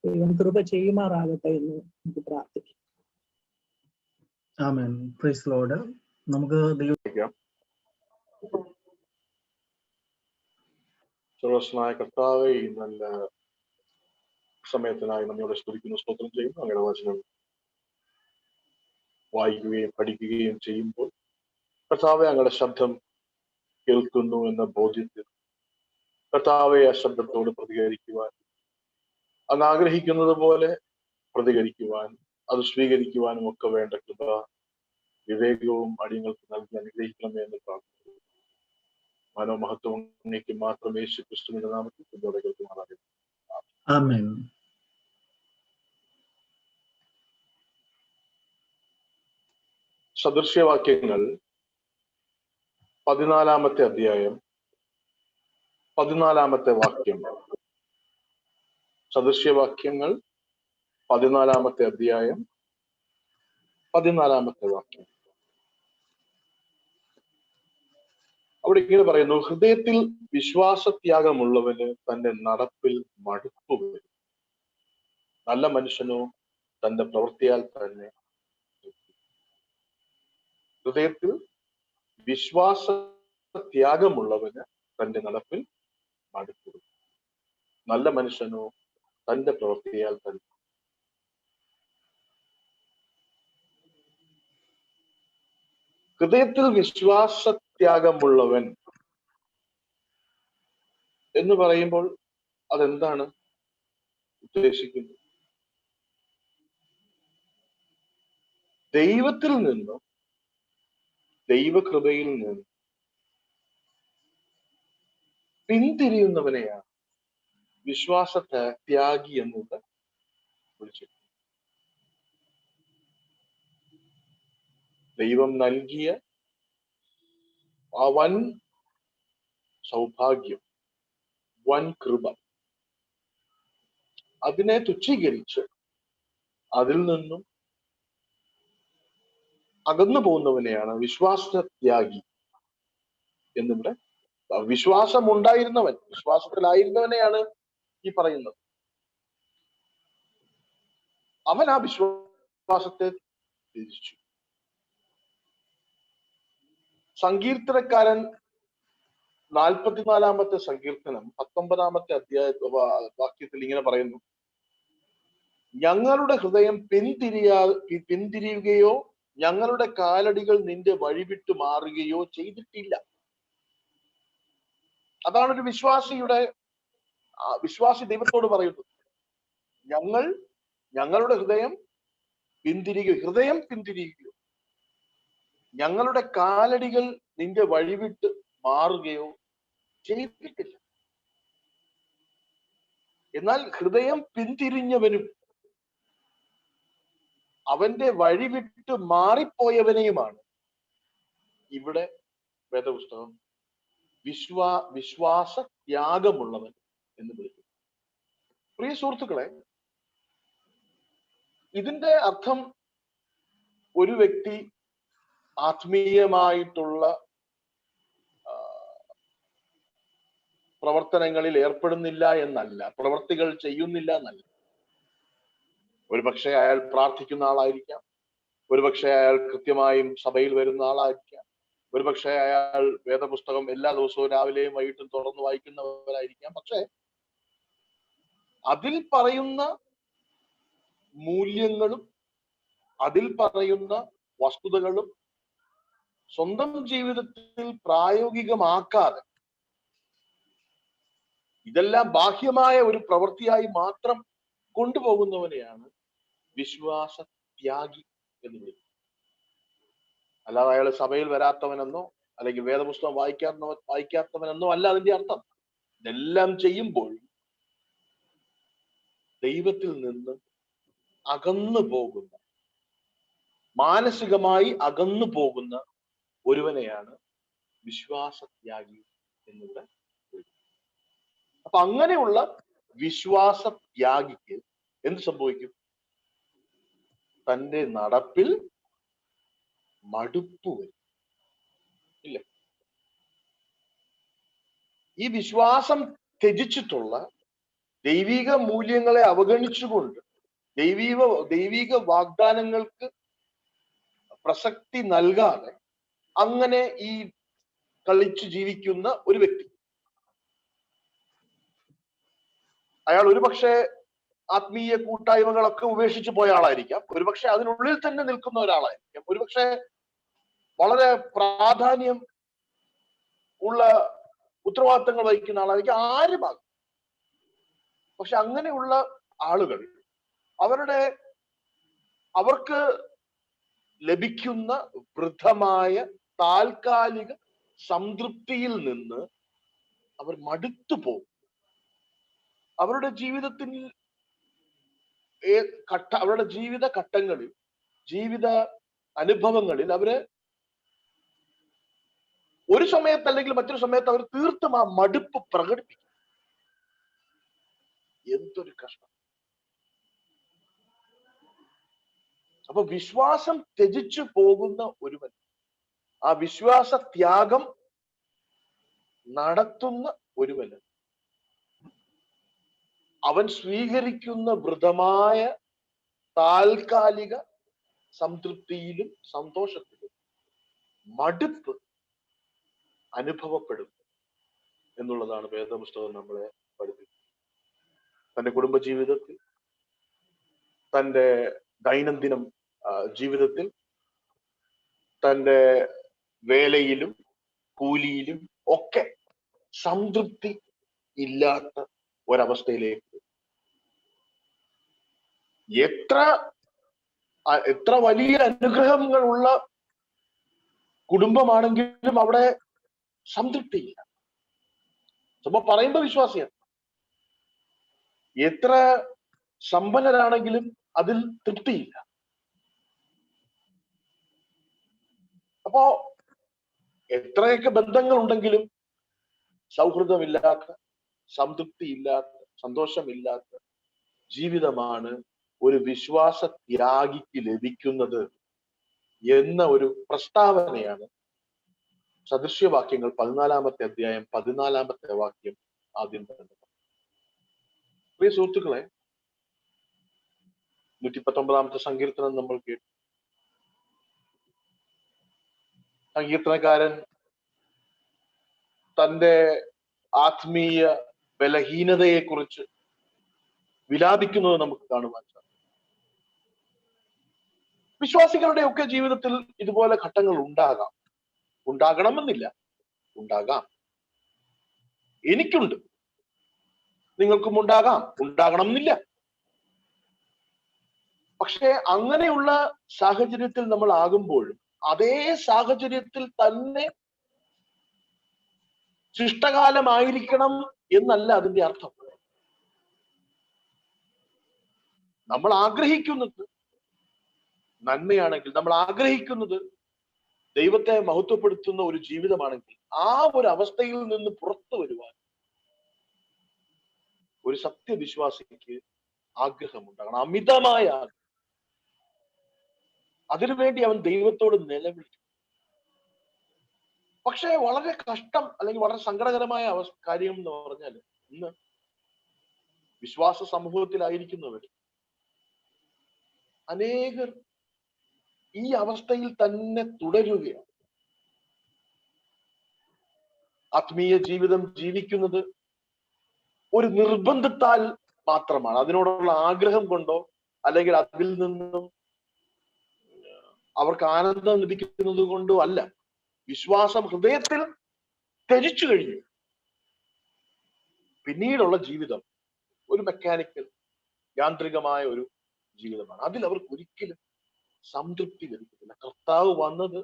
ദൈവം കൃപ ചെയ്യുമാറാകട്ടെ എന്ന് നമുക്ക് പ്രാർത്ഥിക്കാം. ആമേൻ. Praise Lord. നമുക്ക് സർവസ്വനായ കർത്താവേ, ഈ നല്ല സമയത്തിനായി നമ്മയോട് സ്തുതിക്കുന്നു, സ്തോത്രം ചെയ്യുന്നു. അങ്ങയുടെ വചനം വായിക്കുകയും പഠിക്കുകയും ചെയ്യുമ്പോൾ കർത്താവെ അങ്ങയുടെ ശബ്ദം കേൾക്കുന്നു എന്ന ബോധ്യത്തിൽ കർത്താവെ ആ ശബ്ദത്തോട് പ്രതികരിക്കുവാൻ, അങ്ങ് ആഗ്രഹിക്കുന്നത് പോലെ പ്രതികരിക്കുവാൻ, അത് സ്വീകരിക്കുവാനും ഒക്കെ വേണ്ട കൃപ വിവേകവും അടിയങ്ങൾക്ക് നൽകി അനുഗ്രഹിക്കണമേ എന്ന് പ്രാർത്ഥിക്കുന്നു. മനോമഹത്വം അങ്ങേക്ക് മാത്രം യേശു ക്രിസ്തുവിന്റെ നാമത്തിൽ പിന്നോട് കേൾക്കുമാറാകട്ടെ. ആമേൻ. സദൃശ്യവാക്യങ്ങൾ 14-ാമത്തെ അധ്യായം 14-ാമത്തെ വാക്യം. സദൃശ്യവാക്യങ്ങൾ 14-ാമത്തെ അധ്യായം 14-ാമത്തെ വാക്യം. അവിടെ ഇങ്ങനെ പറയുന്നു: ഹൃദയത്തിൽ വിശ്വാസത്യാഗമുള്ളവന് തന്റെ നടപ്പിൽ മടുപ്പ് വരും, നല്ല മനുഷ്യനോ തന്റെ പ്രവൃത്തിയാൽ തന്നെ. ഹൃദയത്തിൽ വിശ്വാസത്യാഗമുള്ളവന് തന്റെ നടപ്പിൽ മടുപ്പ് വരും, നല്ല മനുഷ്യനോ തന്റെ പ്രവൃത്തിയാൽ തന്നെ. ഹൃദയത്തിൽ വിശ്വാസത്യാഗമുള്ളവൻ എന്ന് പറയുമ്പോൾ അതെന്താണ് ഉദ്ദേശിക്കുന്നത്? ദൈവത്തിൽ നിന്നും ദൈവകൃപയിൽ നിന്നും പിന്തിരിയുന്നവനെയാണ് വിശ്വാസത്യാഗി എന്നത് വിളിച്ചത്. ദൈവം നൽകിയ ആ വൻ സൗഭാഗ്യം, വൻ കൃപ, അതിനെ തുച്ഛീകരിച്ച് അതിൽ നിന്നും അകന്നു പോകുന്നവനെയാണ് വിശ്വാസത്യാഗി എന്നിവിടെ. വിശ്വാസം ഉണ്ടായിരുന്നവൻ, വിശ്വാസത്തിലായിരുന്നവനെയാണ് ഈ പറയുന്നത്. അവൻ ആ വിശ്വാസത്തെ തിരിച്ചു. സങ്കീർത്തനക്കാരൻ 44-ാമത്തെ സങ്കീർത്തനം 19-ാമത്തെ അധ്യായ വാക്യത്തിൽ ഇങ്ങനെ പറയുന്നു: ഞങ്ങളുടെ ഹൃദയം പിന്തിരിയുകയോ ഞങ്ങളുടെ കാലടികൾ നിന്റെ വഴിവിട്ടു മാറുകയോ ചെയ്തിട്ടില്ല. അതാണ് ഒരു വിശ്വാസി ദൈവത്തോട് പറയുന്നത്. ഞങ്ങളുടെ ഹൃദയം പിന്തിരിയുകയോ ഞങ്ങളുടെ കാലടികൾ നിന്റെ വഴിവിട്ട് മാറുകയോ ചെയ്തിട്ടില്ല. എന്നാൽ ഹൃദയം പിന്തിരിഞ്ഞവനും അവന്റെ വഴിവിട്ട് മാറിപ്പോയവനെയുമാണ് ഇവിടെ വേദപുസ്തകം വിശ്വാസത്യാഗമുള്ളവൻ എന്ന് വിളിക്കുന്നു. പ്രിയ സുഹൃത്തുക്കളെ, ഇതിന്റെ അർത്ഥം ഒരു വ്യക്തി ആത്മീയമായിട്ടുള്ള പ്രവർത്തനങ്ങളിൽ ഏർപ്പെടുന്നില്ല എന്നല്ല, പ്രവർത്തികൾ ചെയ്യുന്നില്ല എന്നല്ല. ഒരുപക്ഷെ അയാൾ പ്രാർത്ഥിക്കുന്ന ആളായിരിക്കാം, ഒരുപക്ഷെ അയാൾ കൃത്യമായും സഭയിൽ വരുന്ന ആളായിരിക്കാം, ഒരുപക്ഷെ അയാൾ വേദപുസ്തകം എല്ലാ ദിവസവും രാവിലെയും വൈകിട്ടും തുറന്നു വായിക്കുന്നവരായിരിക്കാം. പക്ഷെ അതിൽ പറയുന്ന മൂല്യങ്ങളും അതിൽ പറയുന്ന വസ്തുതകളും സ്വന്തം ജീവിതത്തിൽ പ്രായോഗികമാക്കാതെ ഇതെല്ലാം ബാഹ്യമായ ഒരു പ്രവൃത്തിയായി മാത്രം കൊണ്ടുപോകുന്നവനെയാണ് വിശ്വാസത്യാഗി എന്ന് വിളിക്കുന്നത്. അല്ലാതെ അയാൾ സഭയിൽ വരാത്തവനെന്നോ അല്ലെങ്കിൽ വേദപുസ്തകം വായിക്കാത്തവനെന്നോ അല്ല അതിന്റെ അർത്ഥം. ഇതെല്ലാം ചെയ്യുമ്പോൾ ദൈവത്തിൽ നിന്ന് അകന്നു പോകുന്ന, മാനസികമായി അകന്നു പോകുന്ന ഒരുവനെയാണ് വിശ്വാസത്യാഗി എന്നിവിടെ വിളിക്കുന്നത്. അപ്പൊ അങ്ങനെയുള്ള വിശ്വാസത്യാഗിക്ക് എന്ത് സംഭവിക്കും? തന്റെ നടപ്പിൽ മടുപ്പ് വരും. ഇല്ല, ഈ വിശ്വാസം ത്യജിച്ചിട്ടുള്ള, ദൈവിക മൂല്യങ്ങളെ അവഗണിച്ചുകൊണ്ട് ദൈവിക വാഗ്ദാനങ്ങൾക്ക് പ്രസക്തി നൽകാതെ അങ്ങനെ ഈ കളിച്ചു ജീവിക്കുന്ന ഒരു വ്യക്തി, അയാൾ ഒരുപക്ഷെ ആത്മീയ കൂട്ടായ്മകളൊക്കെ ഉപേക്ഷിച്ച് പോയ ആളായിരിക്കാം, ഒരുപക്ഷെ അതിനുള്ളിൽ തന്നെ നിൽക്കുന്ന ഒരാളായിരിക്കാം, ഒരുപക്ഷെ വളരെ പ്രാധാന്യം ഉള്ള ഉത്തരവാദിത്തങ്ങൾ വഹിക്കുന്ന ആളായിരിക്കും, ആരുമാകും. പക്ഷെ അങ്ങനെയുള്ള ആളുകൾ അവർക്ക് ലഭിക്കുന്ന വൃദ്ധമായ താൽക്കാലിക സംതൃപ്തിയിൽ നിന്ന് അവർ മടുത്തു പോകും. അവരുടെ ജീവിതത്തിൽ അവരുടെ ജീവിത ഘട്ടങ്ങളിൽ, ജീവിത അനുഭവങ്ങളിൽ അവര് ഒരു സമയത്ത് അല്ലെങ്കിൽ മറ്റൊരു സമയത്ത് അവർ തീർത്തും ആ മടുപ്പ് പ്രകടിപ്പിക്കും. എന്തൊരു കഷ്ടം. അപ്പൊ വിശ്വാസം ത്യജിച്ചു പോകുന്ന ഒരുവൻ, ആ വിശ്വാസ ത്യാഗം നടത്തുന്ന ഒരുവന് അവൻ സ്വീകരിക്കുന്ന വൃതമായ താൽക്കാലിക സംതൃപ്തിയിലും സന്തോഷത്തിലും മടുപ്പ് അനുഭവപ്പെടും എന്നുള്ളതാണ് വേദപുസ്തകം നമ്മളെ പഠിപ്പിക്കുന്നത്. തന്റെ കുടുംബജീവിതത്തിൽ, തന്റെ ദൈനംദിനം ജീവിതത്തിൽ, തന്റെ വേലയിലും കൂലിയിലും ഒക്കെ സംതൃപ്തി ഇല്ലാത്ത ഒരവസ്ഥയിലേക്ക്, എത്ര വലിയ അനുഗ്രഹങ്ങളുള്ള കുടുംബമാണെങ്കിലും അവിടെ സംതൃപ്തിയില്ല. ചുമ്മാ പറയുമ്പോ വിശ്വാസിയാണ്. എത്ര സമ്പന്നരാണെങ്കിലും അതിൽ തൃപ്തിയില്ല. അപ്പോ എത്രയൊക്കെ ബന്ധങ്ങൾ ഉണ്ടെങ്കിലും സൗഹൃദമില്ലാത്ത, സംതൃപ്തിയില്ലാത്ത, സന്തോഷമില്ലാത്ത ജീവിതമാണ് ഒരു വിശ്വാസ ത്യാഗിക്ക് ലഭിക്കുന്നത് എന്ന ഒരു പ്രസ്താവനയാണ് സദൃശ്യവാക്യങ്ങൾ 14-ാമത്തെ അധ്യായം 14-ാമത്തെ വാക്യം ആദ്യം തന്നെ. പ്രിയ സുഹൃത്തുക്കളെ, 119-ാമത്തെ സങ്കീർത്തനം നമ്മൾ കേട്ടു. സങ്കീർത്തനക്കാരൻ തന്റെ ആത്മീയ ബലഹീനതയെ കുറിച്ച് വിലാപിക്കുന്നത് നമുക്ക് കാണുവാൻ സാധിക്കും. വിശ്വാസികളുടെ ഒക്കെ ജീവിതത്തിൽ ഇതുപോലെ ഘട്ടങ്ങൾ ഉണ്ടാകാം, ഉണ്ടാകണമെന്നില്ല, ഉണ്ടാകാം. എനിക്കുണ്ട്, നിങ്ങൾക്കും ഉണ്ടാകാം, ഉണ്ടാകണം എന്നില്ല. പക്ഷെ അങ്ങനെയുള്ള സാഹചര്യത്തിൽ നമ്മൾ ആകുമ്പോഴും അതേ സാഹചര്യത്തിൽ തന്നെ ശിഷ്ടകാലമായിരിക്കണം എന്നല്ല അതിന്റെ അർത്ഥം. നമ്മൾ ആഗ്രഹിക്കുന്നത് നന്മയാണെങ്കിൽ, നമ്മൾ ആഗ്രഹിക്കുന്നത് ദൈവത്തെ മഹത്വപ്പെടുത്തുന്ന ഒരു ജീവിതമാണെങ്കിൽ, ആ ഒരു അവസ്ഥയിൽ നിന്ന് പുറത്തു വരുവാൻ ഒരു സത്യവിശ്വാസിക്ക് ആഗ്രഹമുണ്ടാകണം, അമിതമായ ആഗ്രഹം. അതിനുവേണ്ടി അവൻ ദൈവത്തോട് നിലവിളിക്കും. പക്ഷെ വളരെ കഷ്ടം അല്ലെങ്കിൽ വളരെ സങ്കടകരമായ കാര്യം എന്ന് പറഞ്ഞാൽ, ഇന്ന് വിശ്വാസ സമൂഹത്തിലായിരിക്കുന്നവർ അനേകർ ഈ അവസ്ഥയിൽ തന്നെ തുടരുകയാണ്. ആത്മീയ ജീവിതം ജീവിക്കുന്നത് ഒരു നിർബന്ധത്താൽ മാത്രമാണ്. അതിനോടുള്ള ആഗ്രഹം കൊണ്ടോ അല്ലെങ്കിൽ അതിൽ നിന്നും അവർക്ക് ആനന്ദം ലഭിക്കുന്നത് കൊണ്ടോ അല്ല. വിശ്വാസം ഹൃദയത്തിൽ ത്യജിച്ചു കഴിഞ്ഞു. പിന്നീടുള്ള ജീവിതം ഒരു മെക്കാനിക്കൽ, യാന്ത്രികമായ ഒരു ജീവിതമാണ്. അതിൽ അവർക്ക് ഒരിക്കലും സംതൃപ്തി ലഭിക്കുന്നില്ല. കർത്താവ് വന്നത്,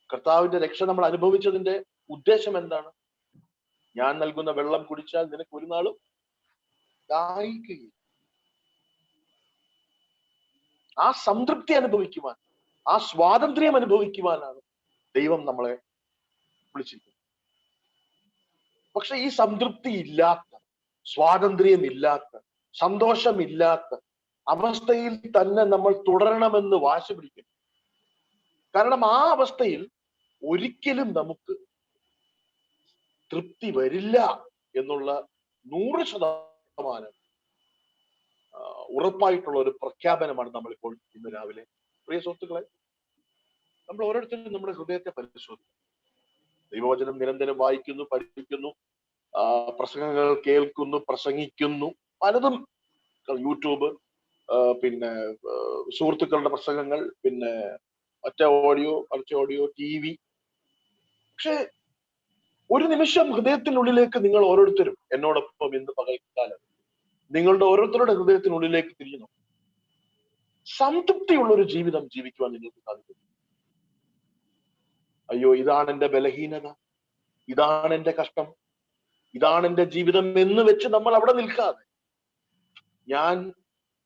കർത്താവിന്റെ രക്ഷ നമ്മൾ അനുഭവിച്ചതിന്റെ ഉദ്ദേശം എന്താണ്? ഞാൻ നൽകുന്ന വെള്ളം കുടിച്ചാൽ നിനക്ക് ഒരു നാളും ദാഹിക്കുകയില്ല. ആ സംതൃപ്തി അനുഭവിക്കുവാൻ, ആ സ്വാതന്ത്ര്യം അനുഭവിക്കുവാനാണ് ദൈവം നമ്മളെ വിളിച്ചിരിക്കുന്നത്. പക്ഷെ ഈ സംതൃപ്തി ഇല്ലാത്ത, സ്വാതന്ത്ര്യമില്ലാത്ത, സന്തോഷമില്ലാത്ത അവസ്ഥയിൽ തന്നെ നമ്മൾ തുടരണമെന്ന് വാശി പിടിക്കും. കാരണം ആ അവസ്ഥയിൽ ഒരിക്കലും നമുക്ക് തൃപ്തി വരില്ല എന്നുള്ള 100% ഉറപ്പായിട്ടുള്ള ഒരു പ്രഖ്യാപനമാണ് നമ്മളിപ്പോൾ ഇന്ന് രാവിലെ. പ്രിയ സുഹൃത്തുക്കളെ, നമ്മൾ ഓരോരുത്തരും നമ്മുടെ ഹൃദയത്തെ പരിശോധിക്കും. ദൈവവചനം നിരന്തരം വായിക്കുന്നു, പഠിക്കുന്നു, പ്രസംഗങ്ങൾ കേൾക്കുന്നു, പ്രസംഗിക്കുന്നു, പലതും, യൂട്യൂബ്, പിന്നെ സുഹൃത്തുക്കളുടെ പ്രസംഗങ്ങൾ, പിന്നെ മറ്റേ ഓഡിയോ, TV. പക്ഷെ ഒരു നിമിഷം ഹൃദയത്തിനുള്ളിലേക്ക് നിങ്ങൾ ഓരോരുത്തരും എന്നോടൊപ്പം ഇന്ന് പകൽക്കാലം നിങ്ങളുടെ ഓരോരുത്തരുടെ ഹൃദയത്തിനുള്ളിലേക്ക് തിരിഞ്ഞു. സംതൃപ്തിയുള്ള ഒരു ജീവിതം ജീവിക്കുവാൻ നിങ്ങൾക്ക് സാധിക്കും. അയ്യോ, ഇതാണ് എന്റെ ബലഹീനത, ഇതാണ് എന്റെ കഷ്ടം, ഇതാണ് എന്റെ ജീവിതം എന്ന് വെച്ച് നമ്മൾ അവിടെ നിൽക്കാതെ, ഞാൻ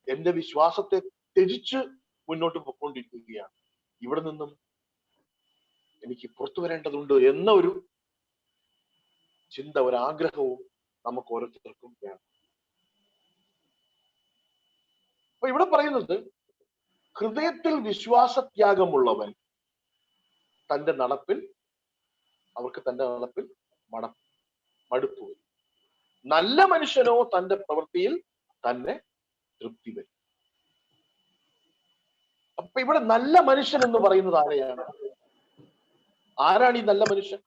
എന്റെ വിശ്വാസത്തെ ത്യജിച്ച് മുന്നോട്ട് പോയിക്കൊണ്ടിരിക്കുകയാണ്, ഇവിടെ നിന്നും എനിക്ക് പുറത്തു വരേണ്ടതുണ്ട് എന്ന ഒരു ചിന്ത, ഒരു ആഗ്രഹവും നമുക്ക് ഓരോരുത്തർക്കും വേണം. അപ്പൊ ഇവിടെ പറയുന്നത്, ഹൃദയത്തിൽ വിശ്വാസത്യാഗമുള്ളവൻ തന്റെ നടപ്പിൽ മടുപ്പ് വരും. നല്ല മനുഷ്യനോ തന്റെ പ്രവൃത്തിയിൽ തന്നെ തൃപ്തി വരും. അപ്പൊ ഇവിടെ നല്ല മനുഷ്യൻ എന്ന് പറയുന്നത് ആരാണ് ഈ നല്ല മനുഷ്യൻ?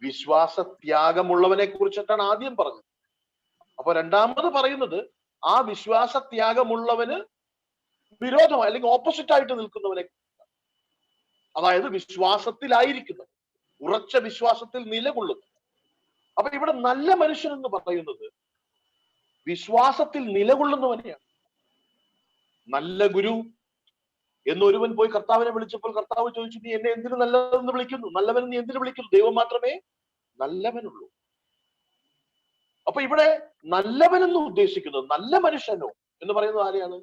വിശ്വാസത്യാഗമുള്ളവനെ കുറിച്ചിട്ടാണ് ആദ്യം പറഞ്ഞത്. അപ്പൊ രണ്ടാമത് പറയുന്നത് ആ വിശ്വാസത്യാഗമുള്ളവന് വിരോധമായി അല്ലെങ്കിൽ ഓപ്പോസിറ്റ് ആയിട്ട് നിൽക്കുന്നവനെ, അതായത് വിശ്വാസത്തിലായിരിക്കുന്നത്, ഉറച്ച വിശ്വാസത്തിൽ നിലകൊള്ളുന്നു. അപ്പൊ ഇവിടെ നല്ല മനുഷ്യൻ എന്ന് പറയുന്നത് വിശ്വാസത്തിൽ നിലകൊള്ളുന്നവനെയാണ്. നല്ല ഗുരു എന്നൊരുവൻ പോയി കർത്താവിനെ വിളിച്ചപ്പോൾ കർത്താവ് ചോദിച്ചു, നീ എന്നെ എന്തിനു നല്ലതെന്ന് വിളിക്കുന്നു? നല്ലവൻ നീ എന്തിനു വിളിക്കുന്നു? ദൈവം മാത്രമേ നല്ലവനുള്ളൂ. അപ്പൊ ഇവിടെ നല്ലവനെന്ന് ഉദ്ദേശിക്കുന്നത്, നല്ല മനുഷ്യനോ എന്ന് പറയുന്നത് ആരെയാണ്?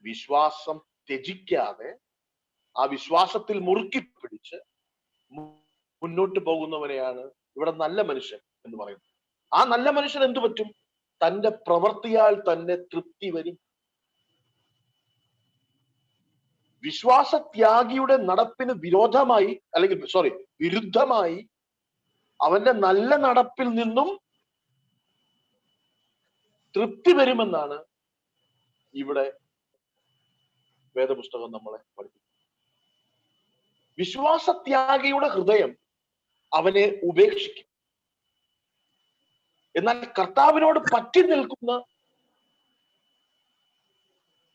വിശ്വാസം ത്യജിക്കാതെ ആ വിശ്വാസത്തിൽ മുറുക്കി പിടിച്ച് മുന്നോട്ട് പോകുന്നവരെയാണ് ഇവിടെ നല്ല മനുഷ്യൻ എന്ന് പറയുന്നത്. ആ നല്ല മനുഷ്യൻ എന്തു പറ്റും? തന്റെ പ്രവൃത്തിയാൽ തന്നെ തൃപ്തി വരും. വിശ്വാസത്യാഗിയുടെ നടപ്പിന് വിരുദ്ധമായി അവന്റെ നല്ല നടപ്പിൽ നിന്നും തൃപ്തി വരുമെന്നാണ് ഇവിടെ വേദപുസ്തകം നമ്മളെ പഠിപ്പിക്കുന്നത്. വിശ്വാസത്യാഗിയുടെ ഹൃദയം അവനെ ഉപേക്ഷിക്കും. എന്നാൽ കർത്താവിനോട് പറ്റി നിൽക്കുന്ന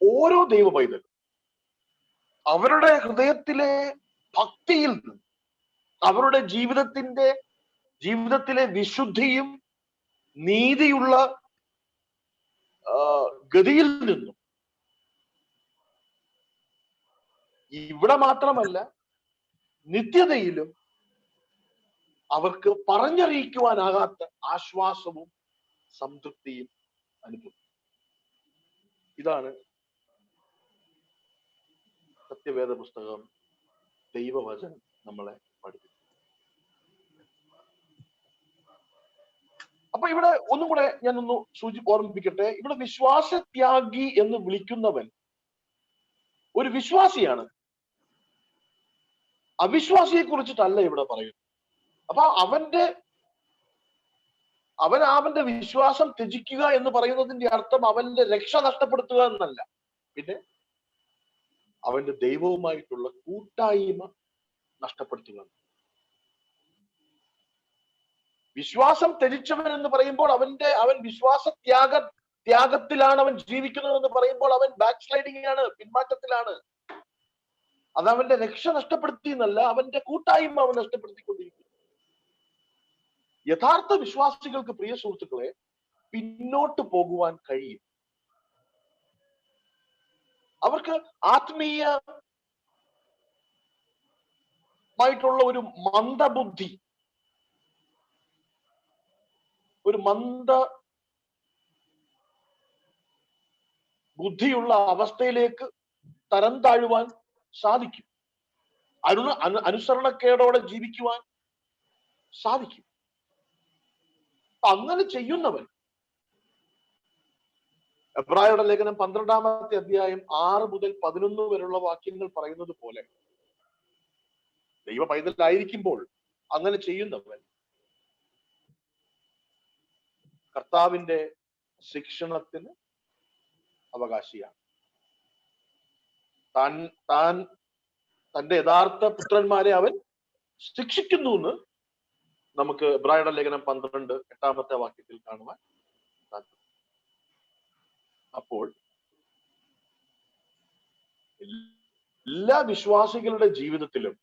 ഓരോ ദൈവ പൈതലും അവരുടെ ഹൃദയത്തിലെ ഭക്തിയിൽ നിന്നും, അവരുടെ ജീവിതത്തിലെ വിശുദ്ധിയും നീതിയുള്ള ഗതിയിൽ നിന്നും, ഇവിടെ മാത്രമല്ല നിത്യതയിലും അവർക്ക് പറഞ്ഞറിയിക്കുവാനാകാത്ത ആശ്വാസവും സംതൃപ്തിയും അനുഭവിക്കും. ഇതാണ് സത്യവേദ പുസ്തകം, ദൈവവചനം നമ്മളെ പഠിപ്പിക്കും. അപ്പൊ ഇവിടെ ഒന്നും കൂടെ ഞാനൊന്ന് ഓർമ്മിപ്പിക്കട്ടെ. ഇവിടെ വിശ്വാസത്യാഗി എന്ന് വിളിക്കുന്നവൻ ഒരു വിശ്വാസിയാണ്, അവിശ്വാസിയെ കുറിച്ചിട്ടല്ല ഇവിടെ പറയുന്നത്. അപ്പൊ അവന്റെ വിശ്വാസം ത്യജിക്കുക എന്ന് പറയുന്നതിന്റെ അർത്ഥം അവന്റെ രക്ഷ നഷ്ടപ്പെടുത്തുക എന്നല്ല, പിന്നെ അവന്റെ ദൈവവുമായിട്ടുള്ള കൂട്ടായ്മ നഷ്ടപ്പെടുത്തുക. വിശ്വാസം ത്യജിച്ചവൻ എന്ന് പറയുമ്പോൾ അവൻ ത്യാഗത്തിലാണ് അവൻ ജീവിക്കുന്നത് എന്ന് പറയുമ്പോൾ അവൻ ബാക്ക് സ്ലൈഡിങ്ങിലാണ്, പിന്മാറ്റത്തിലാണ്. അത് അവന്റെ രക്ഷ നഷ്ടപ്പെടുത്തി എന്നല്ല, അവന്റെ കൂട്ടായ്മ അവൻ നഷ്ടപ്പെടുത്തിക്കൊണ്ടിരിക്കുന്നു. യഥാർത്ഥ വിശ്വാസികൾക്ക്, പ്രിയ സുഹൃത്തുക്കളെ, പിന്നോട്ട് പോകുവാൻ കഴിയും. അവർക്ക് ആത്മീയമായിട്ടുള്ള ഒരു മന്ദബുദ്ധി, ഒരു ബുദ്ധിയുള്ള അവസ്ഥയിലേക്ക് തരം താഴുവാൻ സാധിക്കും. അനുസരണക്കേടോടെ ജീവിക്കുവാൻ സാധിക്കും. അങ്ങനെ ചെയ്യുന്നവൻ എബ്രായരുടെ ലേഖനം 12-ാമത്തെ അധ്യായം 6 മുതൽ 11 വരെയുള്ള വാക്യങ്ങൾ പറയുന്നത് പോലെ ദൈവ പൈതലായിരിക്കുമ്പോൾ അങ്ങനെ ചെയ്യുന്നവൻ കർത്താവിന്റെ ശിക്ഷണത്തിന് അവകാശിയാണ്. തന്റെ യഥാർത്ഥ പുത്രന്മാരെ അവൻ ശിക്ഷിക്കുന്നു എന്ന് നമുക്ക് എബ്രായരുടെ ലേഖനം 12:8 വാക്യത്തിൽ കാണുവാൻ സാധിക്കും. അപ്പോൾ എല്ലാ വിശ്വാസികളുടെ ജീവിതത്തിലും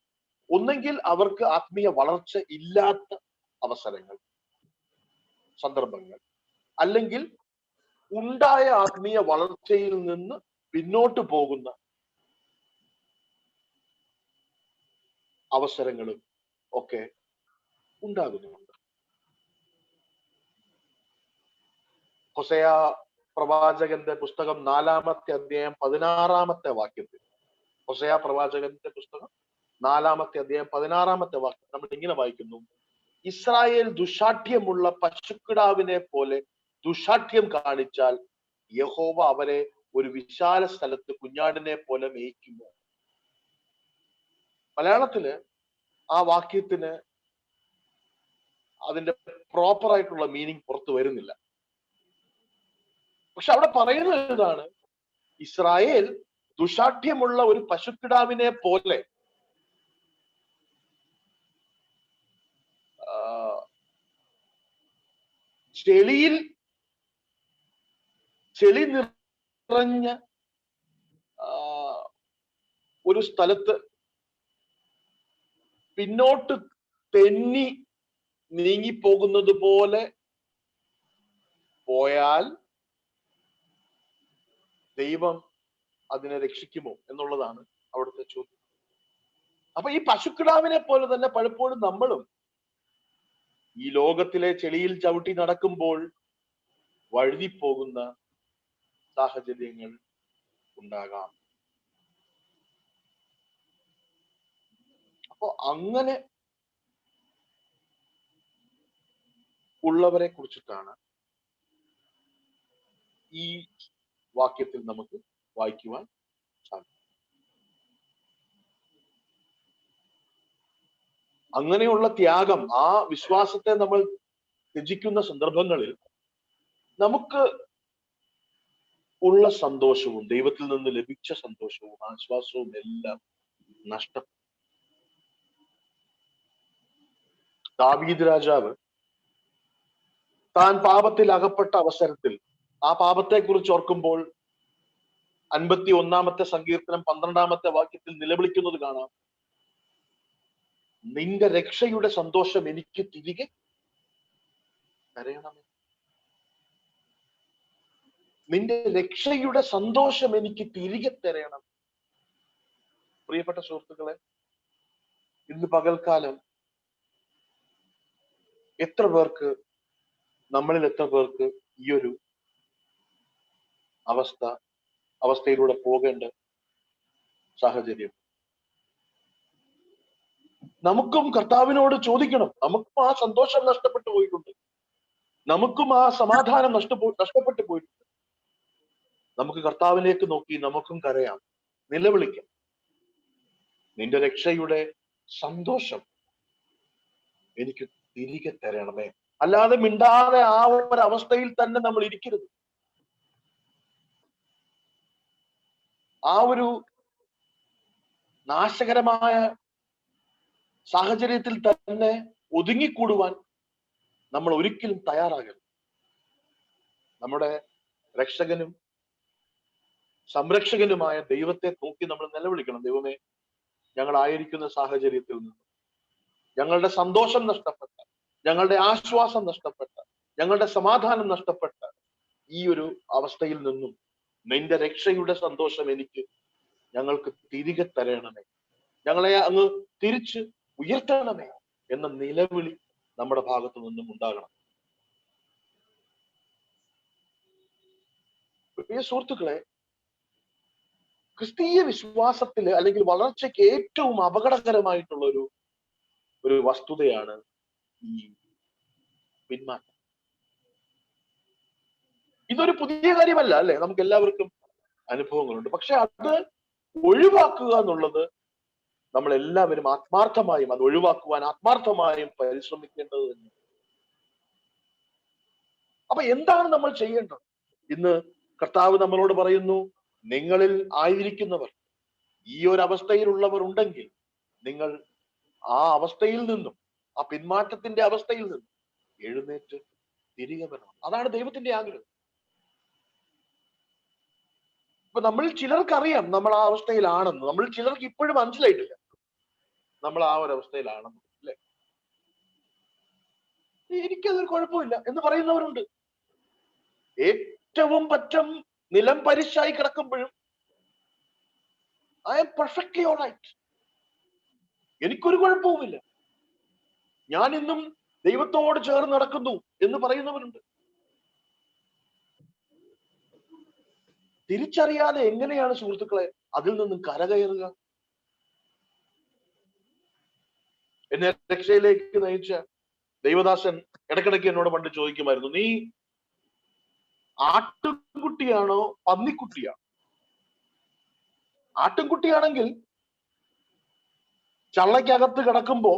ഒന്നെങ്കിൽ അവർക്ക് ആത്മീയ വളർച്ച ഇല്ലാത്ത അവസരങ്ങൾ, സന്ദർഭങ്ങൾ, അല്ലെങ്കിൽ ഉണ്ടായ ആത്മീയ വളർച്ചയിൽ നിന്ന് പിന്നോട്ട് പോകുന്ന അവസരങ്ങളും ഒക്കെ ഉണ്ടാകുന്നുണ്ട്. ഹോശേയ പ്രവാചകന്റെ പുസ്തകം 4-ാമത്തെ അധ്യായം 16-ാമത്തെ വാക്യത്തിൽ, ഹോശേയ പ്രവാചകന്റെ പുസ്തകം 4-ാമത്തെ അധ്യായം 16-ാമത്തെ വാക്യം നമ്മൾ ഇങ്ങനെ വായിക്കുന്നു: ഇസ്രായേൽ ദുശാഠ്യമുള്ള പശുക്കിടാവിനെ പോലെ ദുശാഠ്യം കാണിച്ചാൽ യഹോവ അവരെ ഒരു വിശാല സ്ഥലത്ത് കുഞ്ഞാടിനെ പോലെ മേയ്ക്കുമോ? മലയാളത്തില് ആ വാക്യത്തിന് അതിന്റെ പ്രോപ്പർ ആയിട്ടുള്ള മീനിങ് പുറത്തു വരുന്നില്ല. പക്ഷെ അവിടെ പറയുന്നത് ഇതാണ്: ഇസ്രായേൽ ദുശാഠ്യമുള്ള ഒരു പശുക്കിടാവിനെ പോലെ ചെളി നിറഞ്ഞ ഒരു സ്ഥലത്ത് പിന്നോട്ട് തെന്നി നീങ്ങിപ്പോകുന്നത് പോലെ പോയാൽ ദൈവം അതിനെ രക്ഷിക്കുമോ എന്നുള്ളതാണ് അവിടുത്തെ ചോദ്യം. അപ്പൊ ഈ പശുക്കിടാവിനെ പോലെ തന്നെ പലപ്പോഴും നമ്മളും ഈ ലോകത്തിലെ ചെളിയിൽ ചവിട്ടി നടക്കുമ്പോൾ വഴുതിപ്പോകുന്ന സാഹചര്യങ്ങൾ ഉണ്ടാകാം. അപ്പൊ അങ്ങനെ ഉള്ളവരെ കുറിച്ചിട്ടാണ് ഈ വാക്യത്തിൽ നമുക്ക് വായിക്കുവാൻ സാധിക്കും. അങ്ങനെയുള്ള ത്യാഗം, ആ വിശ്വാസത്തെ നമ്മൾ ത്യജിക്കുന്ന സന്ദർഭങ്ങളിൽ നമുക്ക് ഉള്ള സന്തോഷവും ദൈവത്തിൽ നിന്ന് ലഭിച്ച സന്തോഷവും ആശ്വാസവും എല്ലാം നഷ്ടപ്പെട്ടു. ദാവീദ് രാജാവ് താൻ പാപത്തിൽ അകപ്പെട്ട അവസരത്തിൽ ആ പാപത്തെ കുറിച്ച് ഓർക്കുമ്പോൾ 51-ാമത്തെ സങ്കീർത്തനം 12-ാമത്തെ വാക്യത്തിൽ നിലവിളിക്കുന്നത് കാണാം: നിന്റെ രക്ഷയുടെ സന്തോഷം എനിക്ക് തിരികെ തരയണമേ. നിന്റെ രക്ഷയുടെ സന്തോഷം എനിക്ക് തിരികെ തരയണം. പ്രിയപ്പെട്ട സുഹൃത്തുക്കളെ, ഇന്ന് പകൽക്കാലം നമ്മളിൽ എത്ര പേർക്ക് ഈ ഒരു അവസ്ഥയിലൂടെ പോകേണ്ട സാഹചര്യം? നമുക്കും കർത്താവിനോട് ചോദിക്കണം. നമുക്കും ആ സന്തോഷം നഷ്ടപ്പെട്ടു പോയിട്ടുണ്ട്, നമുക്കും ആ സമാധാനം നഷ്ടപ്പെട്ടു പോയിട്ടുണ്ട്. നമുക്ക് കർത്താവിലേക്ക് നോക്കി നമുക്കും കരയാം, നിലവിളിക്കാം: നിന്റെ രക്ഷയുടെ സന്തോഷം എനിക്ക് തിരികെ തരണമേ. അല്ലാതെ മിണ്ടാതെ ആ ഒരവസ്ഥയിൽ തന്നെ നമ്മൾ ഇരിക്കരുത്. ആ ഒരു നാശകരമായ സാഹചര്യത്തിൽ തന്നെ ഒതുങ്ങിക്കൂടുവാൻ നമ്മൾ ഒരിക്കലും തയ്യാറാകരുത്. നമ്മുടെ രക്ഷകനും സംരക്ഷകനുമായ ദൈവത്തെ നോക്കി നമ്മൾ നിലവിളിക്കണം: ദൈവമേ, ഞങ്ങളായിരിക്കുന്ന സാഹചര്യത്തിൽ നിന്ന്, ഞങ്ങളുടെ സന്തോഷം നഷ്ടപ്പെട്ട, ഞങ്ങളുടെ ആശ്വാസം നഷ്ടപ്പെട്ട, ഞങ്ങളുടെ സമാധാനം നഷ്ടപ്പെട്ട ഈ ഒരു അവസ്ഥയിൽ നിന്നും നിന്റെ രക്ഷയുടെ സന്തോഷം ഞങ്ങൾക്ക് തിരികെ തരണമേ, ഞങ്ങളെ അങ്ങ് തിരിച്ച് ഉയർത്തണമേ എന്ന നിലവിളി നമ്മുടെ ഭാഗത്തു നിന്നും ഉണ്ടാകണം. പ്രിയ സുഹൃത്തുക്കളെ, ക്രിസ്തീയ വിശ്വാസത്തില് അല്ലെങ്കിൽ വളർച്ചയ്ക്ക് ഏറ്റവും അപകടകരമായിട്ടുള്ള ഒരു വസ്തുതയാണ് ഈ പിന്മാറ്റം. ഇതൊരു പുതിയ കാര്യമല്ല അല്ലെ, നമുക്ക് എല്ലാവർക്കും അനുഭവങ്ങളുണ്ട്. പക്ഷെ അത് ഒഴിവാക്കുക എന്നുള്ളത് നമ്മൾ എല്ലാവരും ആത്മാർത്ഥമായും, അത് ഒഴിവാക്കുവാൻ ആത്മാർത്ഥമായും പരിശ്രമിക്കേണ്ടത് തന്നെ. അപ്പൊ എന്താണ് നമ്മൾ ചെയ്യേണ്ടത്? ഇന്ന് കർത്താവ് നമ്മളോട് പറയുന്നു, നിങ്ങളിൽ ആയിരിക്കുന്നവർ, ഈ ഒരു അവസ്ഥയിലുള്ളവർ ഉണ്ടെങ്കിൽ നിങ്ങൾ ആ അവസ്ഥയിൽ നിന്നും, ആ പിന്മാറ്റത്തിന്റെ അവസ്ഥയിൽ നിന്നും എഴുന്നേറ്റ് തിരികെ വരണം. അതാണ് ദൈവത്തിന്റെ ആഗ്രഹം. ഇപ്പൊ നമ്മൾ ചിലർക്കറിയാം നമ്മൾ ആ അവസ്ഥയിലാണെന്ന്, നമ്മൾ ചിലർക്ക് ഇപ്പോഴും മനസ്സിലായിട്ടില്ല നമ്മൾ ആ ഒരു അവസ്ഥയിലാണെന്ന്, അല്ലെ? എനിക്കതൊരു കുഴപ്പമില്ല എന്ന് പറയുന്നവരുണ്ട്. ഏറ്റവും പറ്റം നിലം പരിശായി കിടക്കുമ്പോഴും ഐ എം പെർഫെക്റ്റ്ലി ഓൾറൈറ്റ്, എനിക്കൊരു കുഴപ്പവുമില്ല, ഞാൻ ഇന്നും ദൈവത്തോട് ചേർന്ന് നടക്കുന്നു എന്ന് പറയുന്നവരുണ്ട്. തിരിച്ചറിയാതെ എങ്ങനെയാണ് സുഹൃത്തുക്കളെ അതിൽ നിന്നും കരകയറുക? എന്നെ രക്ഷയിലേക്ക് നയിച്ച ദൈവദാസൻ ഇടയ്ക്കിടയ്ക്ക് എന്നോട് പണ്ട് ചോദിക്കുമായിരുന്നു, നീ ആട്ടുംകുട്ടിയാണോ പന്നിക്കുട്ടിയാണോ? ആട്ടിൻകുട്ടിയാണെങ്കിൽ ചള്ളയ്ക്കകത്ത് കിടക്കുമ്പോ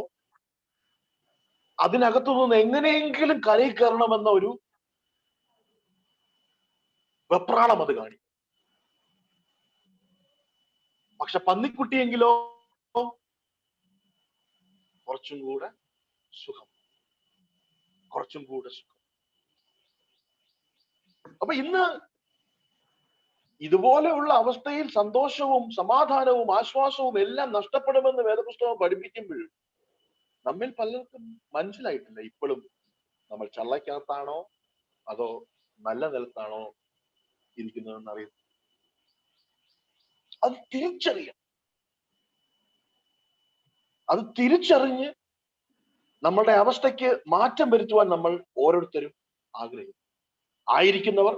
അതിനകത്തു നിന്ന് എങ്ങനെയെങ്കിലും കരയിൽ കയറണമെന്ന ഒരു വെപ്രാളം അത് കാണിക്കും. പക്ഷെ പന്നിക്കുട്ടിയെങ്കിലോ കുറച്ചും കൂടെ സുഖം, കുറച്ചും കൂടെ സുഖം. അപ്പൊ ഇന്ന് ഇതുപോലെയുള്ള അവസ്ഥയിൽ സന്തോഷവും സമാധാനവും ആശ്വാസവും എല്ലാം നഷ്ടപ്പെടുമെന്ന് വേദപുസ്തകം പഠിപ്പിക്കുമ്പോഴും നമ്മിൽ പലർക്കും മനസ്സിലായിട്ടില്ല ഇപ്പോഴും നമ്മൾ ചള്ളയ്ക്കകത്താണോ അതോ നല്ല നിലത്താണോ ഇരിക്കുന്നതെന്ന് അറിയുന്നു. അത് തിരിച്ചറിയാം. അത് തിരിച്ചറിഞ്ഞ് നമ്മളുടെ അവസ്ഥയ്ക്ക് മാറ്റം വരുത്തുവാൻ നമ്മൾ ഓരോരുത്തരും ആഗ്രഹിക്കും. ആയിരിക്കുന്നവർ,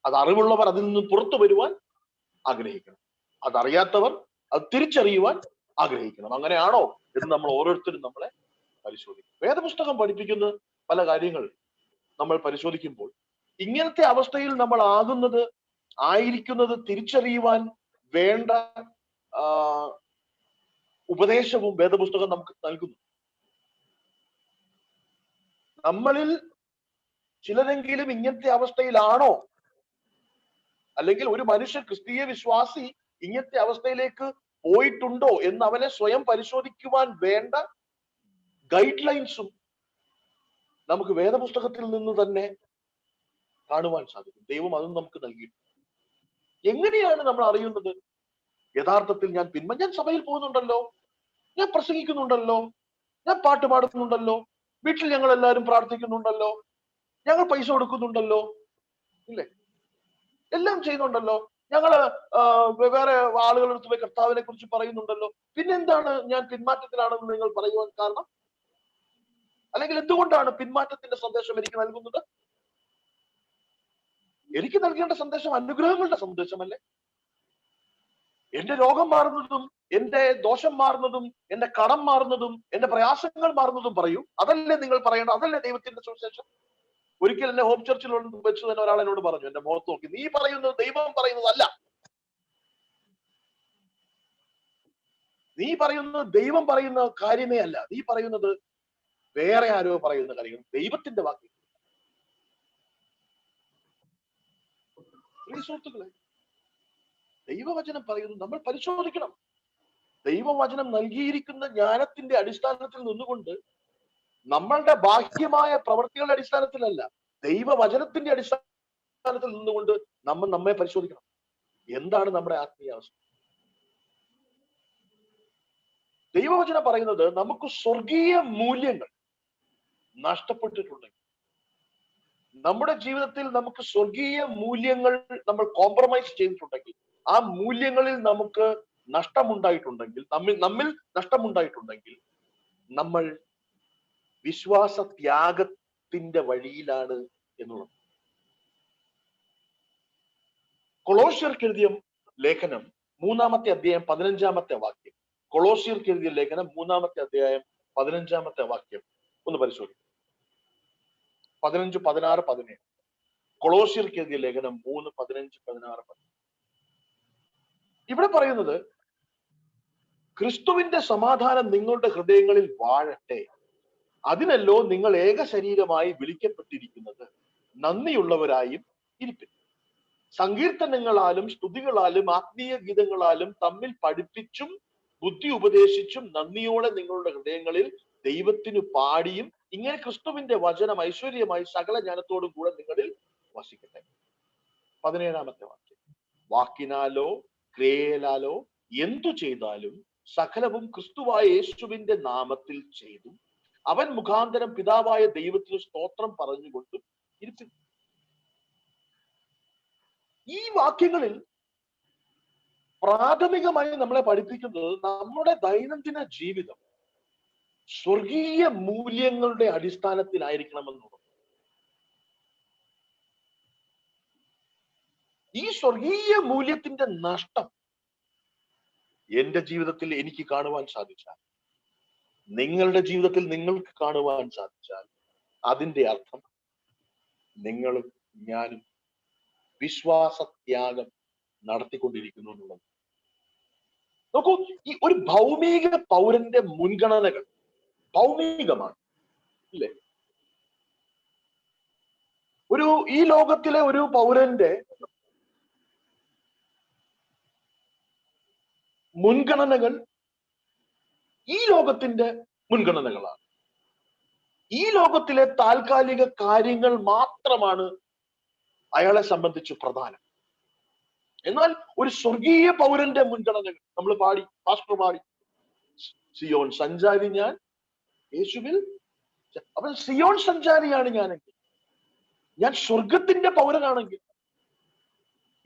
അത് അറിവുള്ളവർ അതിൽ നിന്ന് പുറത്തു വരുവാൻ ആഗ്രഹിക്കണം. അതറിയാത്തവർ അത് തിരിച്ചറിയുവാൻ ആഗ്രഹിക്കണം. അങ്ങനെയാണോ എന്ന് നമ്മൾ ഓരോരുത്തരും നമ്മളെ പരിശോധിക്കും. വേദപുസ്തകം പഠിപ്പിക്കുന്ന പല കാര്യങ്ങൾ നമ്മൾ പരിശോധിക്കുമ്പോൾ ഇങ്ങനത്തെ അവസ്ഥയിൽ നമ്മൾ ആയിരിക്കുന്നത് തിരിച്ചറിയുവാൻ വേണ്ട ഉപദേശവും വേദപുസ്തകം നമുക്ക് നൽകുന്നു. നമ്മളിൽ ചിലരെങ്കിലും ഇങ്ങനത്തെ അവസ്ഥയിലാണോ, അല്ലെങ്കിൽ ഒരു മനുഷ്യ ക്രിസ്തീയ വിശ്വാസി ഇങ്ങനത്തെ അവസ്ഥയിലേക്ക് പോയിട്ടുണ്ടോ എന്ന് അവനെ സ്വയം പരിശോധിക്കുവാൻ വേണ്ട ഗൈഡ് ലൈൻസും നമുക്ക് വേദപുസ്തകത്തിൽ നിന്ന് തന്നെ കാണുവാൻ സാധിക്കും. ദൈവം അതും നമുക്ക് നൽകിയിട്ടുണ്ട്. എങ്ങനെയാണ് നമ്മൾ അറിയുന്നത് യഥാർത്ഥത്തിൽ ഞാൻ സഭയിൽ പോകുന്നുണ്ടല്ലോ, ഞാൻ പ്രസംഗിക്കുന്നുണ്ടല്ലോ, ഞാൻ പാട്ട് പാടുന്നുണ്ടല്ലോ, വീട്ടിൽ ഞങ്ങൾ എല്ലാവരും പ്രാർത്ഥിക്കുന്നുണ്ടല്ലോ, ഞങ്ങൾ പൈസ കൊടുക്കുന്നുണ്ടല്ലോ, ഇല്ലേ, എല്ലാം ചെയ്യുന്നുണ്ടല്ലോ, ഞങ്ങള് വേറെ ആളുകളുടെ അടുത്ത് പോയി കർത്താവിനെ കുറിച്ച് പറയുന്നുണ്ടല്ലോ, പിന്നെന്താണ് ഞാൻ പിന്മാറ്റത്തിലാണെന്ന് നിങ്ങൾ പറയുവാൻ കാരണം? അല്ലെങ്കിൽ എന്തുകൊണ്ടാണ് പിന്മാറ്റത്തിന്റെ സന്ദേശം എനിക്ക് നൽകുന്നത്? എനിക്ക് നൽകേണ്ട സന്ദേശം അനുഗ്രഹങ്ങളുടെ സന്ദേശമല്ലേ? എന്റെ രോഗം മാറുന്നതും എന്റെ ദോഷം മാറുന്നതും എന്റെ കടം മാറുന്നതും എന്റെ പ്രയാസങ്ങൾ മാറുന്നതും പറയൂ. അതല്ലേ നിങ്ങൾ പറയണം, അതല്ലേ ദൈവത്തിന്റെ സുവിശേഷം. ഒരിക്കൽ എന്നെ ഹോം ചർച്ചിൽ വെച്ച് തന്നെ ഒരാൾ എന്നോട് പറഞ്ഞു, എന്റെ മുഖത്ത് നോക്കി, നീ പറയുന്നത് ദൈവം പറയുന്നതല്ല, നീ പറയുന്നത് ദൈവം പറയുന്ന കാര്യമേ അല്ല, നീ പറയുന്നത് വേറെ ആരോ പറയുന്ന കാര്യങ്ങൾ, ദൈവത്തിന്റെ വാക്യം. സുഹൃത്തുക്കളെ, ദൈവവചനം പറയുന്നത് നമ്മൾ പരിശോധിക്കണം. ദൈവവചനം നൽകിയിരിക്കുന്ന ജ്ഞാനത്തിന്റെ അടിസ്ഥാനത്തിൽ നിന്നുകൊണ്ട്, നമ്മളുടെ ബാഹ്യമായ പ്രവൃത്തികളുടെ അടിസ്ഥാനത്തിലല്ല, ദൈവവചനത്തിന്റെ അടിസ്ഥാനത്തിൽ നിന്നുകൊണ്ട് നമ്മൾ നമ്മെ പരിശോധിക്കണം. എന്താണ് നമ്മുടെ ആത്മീയാവസ്ഥ? ദൈവവചനം പറയുന്നത് നമുക്ക് സ്വർഗീയ മൂല്യങ്ങൾ നഷ്ടപ്പെട്ടിട്ടുണ്ടെങ്കിൽ, നമ്മുടെ ജീവിതത്തിൽ നമുക്ക് സ്വർഗീയ മൂല്യങ്ങൾ നമ്മൾ കോംപ്രമൈസ് ചെയ്തിട്ടുണ്ടെങ്കിൽ, ആ മൂല്യങ്ങളിൽ നമുക്ക് നഷ്ടമുണ്ടായിട്ടുണ്ടെങ്കിൽ, നമ്മിൽ നഷ്ടമുണ്ടായിട്ടുണ്ടെങ്കിൽ, നമ്മൾ വിശ്വാസ ത്യാഗത്തിന്റെ വഴിയിലാണ് എന്നുള്ളത്. കൊളോസ്യർക്ക് എഴുതിയ ലേഖനം 3-ാമത്തെ അധ്യായം 15-ാമത്തെ വാക്യം. കൊളോസ്യർക്ക് എഴുതിയ ലേഖനം 3-ാമത്തെ അധ്യായം 15-ാമത്തെ വാക്യം ഒന്ന് പരിശോധിക്കും. 15, 16, 17. കൊളോസ്യർക്ക് എഴുതിയ ലേഖനം 3:15-16. ഇവിടെ പറയുന്നത്, ക്രിസ്തുവിന്റെ സമാധാനം നിങ്ങളുടെ ഹൃദയങ്ങളിൽ വാഴട്ടെ, അതിനല്ലോ നിങ്ങൾ ഏക ശരീരമായി വിളിക്കപ്പെട്ടിരിക്കുന്നത്, നന്ദിയുള്ളവരായും ഇരിപ്പിൻ. സങ്കീർത്തനങ്ങളാലും സ്തുതികളാലും ആത്മീയ ഗീതങ്ങളാലും തമ്മിൽ പഠിപ്പിച്ചും ബുദ്ധി ഉപദേശിച്ചും നന്ദിയോടെ നിങ്ങളുടെ ഹൃദയങ്ങളിൽ ദൈവത്തിനു പാടിയും ഇങ്ങനെ ക്രിസ്തുവിന്റെ വചനം ഐശ്വര്യമായി സകല ജ്ഞാനത്തോടും കൂടെ നിങ്ങളിൽ വസിക്കട്ടെ. 17-ാമത്തെ വാക്യം, വാക്കിനാലോ ക്രിയയിലാലോ എന്തു ചെയ്താലും സകലവും ക്രിസ്തുവായ യേശുവിന്റെ നാമത്തിൽ ചെയ്തു അവൻ മുഖാന്തരം പിതാവായ ദൈവത്തിന് സ്തോത്രം പറഞ്ഞുകൊണ്ടും ഇരിക്കുന്നു. ഈ വാക്യങ്ങളിൽ പ്രാഥമികമായി നമ്മളെ പഠിപ്പിക്കുന്നത് നമ്മുടെ ദൈനംദിന ജീവിതം സ്വർഗീയ മൂല്യങ്ങളുടെ അടിസ്ഥാനത്തിലായിരിക്കണമെന്നുള്ളത്. ഈ സ്വർഗീയ മൂല്യത്തിന്റെ നഷ്ടം എന്റെ ജീവിതത്തിൽ എനിക്ക് കാണുവാൻ സാധിച്ചാൽ, നിങ്ങളുടെ ജീവിതത്തിൽ നിങ്ങൾക്ക് കാണുവാൻ സാധിച്ചാൽ, അതിന്റെ അർത്ഥം നിങ്ങളും ഞാനും വിശ്വാസത്യാഗം നടത്തിക്കൊണ്ടിരിക്കുന്നു എന്നുള്ളത്. നോക്കൂ, ഈ ഒരു ഭൗമിക പൗരന്റെ മുൻഗണനകൾ ഭൗമികമാണ്, ഇല്ലേ? ഈ ലോകത്തിലെ ഒരു പൗരന്റെ മുൻഗണനകൾ ഈ ലോകത്തിന്റെ മുൻഗണനകളാണ്. ഈ ലോകത്തിലെ താൽക്കാലിക കാര്യങ്ങൾ മാത്രമാണ് അയാളെ സംബന്ധിച്ച് പ്രധാനം. എന്നാൽ ഒരു സ്വർഗീയ പൗരന്റെ മുൻഗണനകൾ നമ്മൾ പാസ്റ്റർ പാടി, സിയോൻ സഞ്ചാരി ഞാൻ യേശുവിൽ. അവൻ സിയോൻ സഞ്ചാരിയാണ് ഞാനെങ്കിൽ, ഞാൻ സ്വർഗത്തിന്റെ പൗരനാണെങ്കിൽ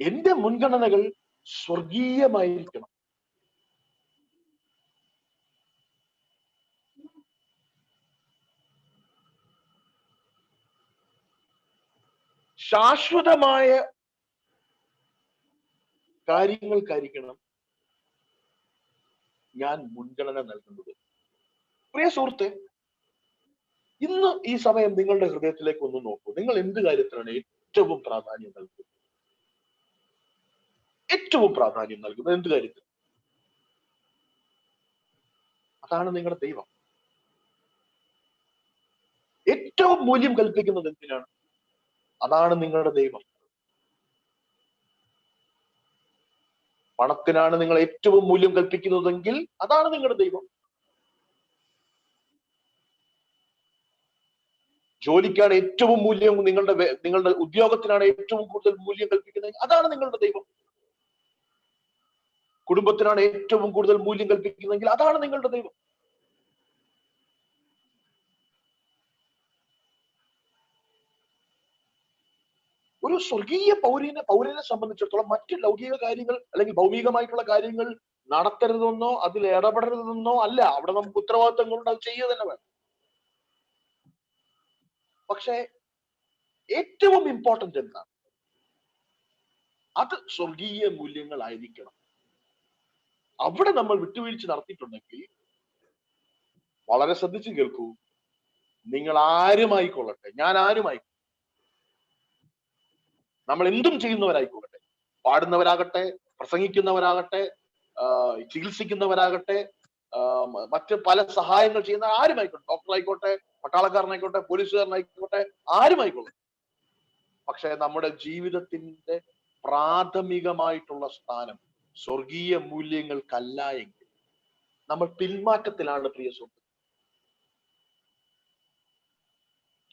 എന്റെ മുൻഗണനകൾ സ്വർഗീയമായിരിക്കണം. ശാശ്വതമായ കാര്യങ്ങൾക്കായിരിക്കണം ഞാൻ മുൻഗണന നൽകുന്നത്. പ്രിയ സുഹൃത്തെ, ഇന്ന് ഈ സമയം നിങ്ങളുടെ ഹൃദയത്തിലേക്ക് ഒന്ന് നോക്കൂ. നിങ്ങൾ എന്ത് കാര്യത്തിനാണ് ഏറ്റവും പ്രാധാന്യം നൽകുന്നത്? ഏറ്റവും പ്രാധാന്യം നൽകുന്നത് എന്ത് കാര്യത്തിൽ? അതാണ് നിങ്ങളുടെ ദൈവം. ഏറ്റവും മൂല്യം കൽപ്പിക്കുന്നത് എന്തിനാണ്? അതാണ് നിങ്ങളുടെ ദൈവം. പണത്തിനാണ് നിങ്ങൾ ഏറ്റവും മൂല്യം കൽപ്പിക്കുന്നതെങ്കിൽ അതാണ് നിങ്ങളുടെ ദൈവം. ജോലിക്കാണ് ഏറ്റവും മൂല്യം, നിങ്ങളുടെ ഉദ്യോഗത്തിനാണ് ഏറ്റവും കൂടുതൽ മൂല്യം കൽപ്പിക്കുന്നതെങ്കിൽ അതാണ് നിങ്ങളുടെ ദൈവം. കുടുംബത്തിനാണ് ഏറ്റവും കൂടുതൽ മൂല്യം കൽപ്പിക്കുന്നതെങ്കിൽ അതാണ് നിങ്ങളുടെ ദൈവം. ഒരു സ്വർഗീയ പൗരനെ സംബന്ധിച്ചിടത്തോളം മറ്റ് ലൗകിക കാര്യങ്ങൾ അല്ലെങ്കിൽ ഭൗമികമായിട്ടുള്ള കാര്യങ്ങൾ നടത്തരുതെന്നോ അതിൽ ഇടപെടരുതെന്നോ അല്ല. അവിടെ നമുക്ക് ഉത്തരവാദിത്തങ്ങളുണ്ട്, അത് ചെയ്യുക തന്നെ വേണം. പക്ഷെ ഏറ്റവും ഇമ്പോർട്ടന്റ് എന്താണ്? അത് സ്വർഗീയ മൂല്യങ്ങളായിരിക്കണം. അവിടെ നമ്മൾ വിട്ടുവീഴ്ച നടത്തിയിട്ടുണ്ടെങ്കിൽ, വളരെ ശ്രദ്ധിച്ചു കേൾക്കൂ, നിങ്ങൾ ആരുമായിക്കൊള്ളട്ടെ, ഞാൻ ആരുമായിക്കൊള്ളട്ടെ, നമ്മൾ എന്തും ചെയ്യുന്നവരായിക്കൊള്ളട്ടെ, പാടുന്നവരാകട്ടെ, പ്രസംഗിക്കുന്നവരാകട്ടെ, ചികിത്സിക്കുന്നവരാകട്ടെ, മറ്റ് പല സഹായങ്ങൾ ചെയ്യുന്ന ആരുമായിക്കോട്ടെ, ഡോക്ടർ ആയിക്കോട്ടെ, പട്ടാളക്കാരനായിക്കോട്ടെ, പോലീസുകാരനായിക്കോട്ടെ, ആരുമായിക്കോട്ടെ, പക്ഷെ നമ്മുടെ ജീവിതത്തിന്റെ പ്രാഥമികമായിട്ടുള്ള സ്ഥാനം സ്വർഗീയ മൂല്യങ്ങൾക്കല്ല എങ്കിൽ നമ്മൾ പിന്മാറ്റത്തിലാണ്, പ്രിയ സുഹൃത്ത്.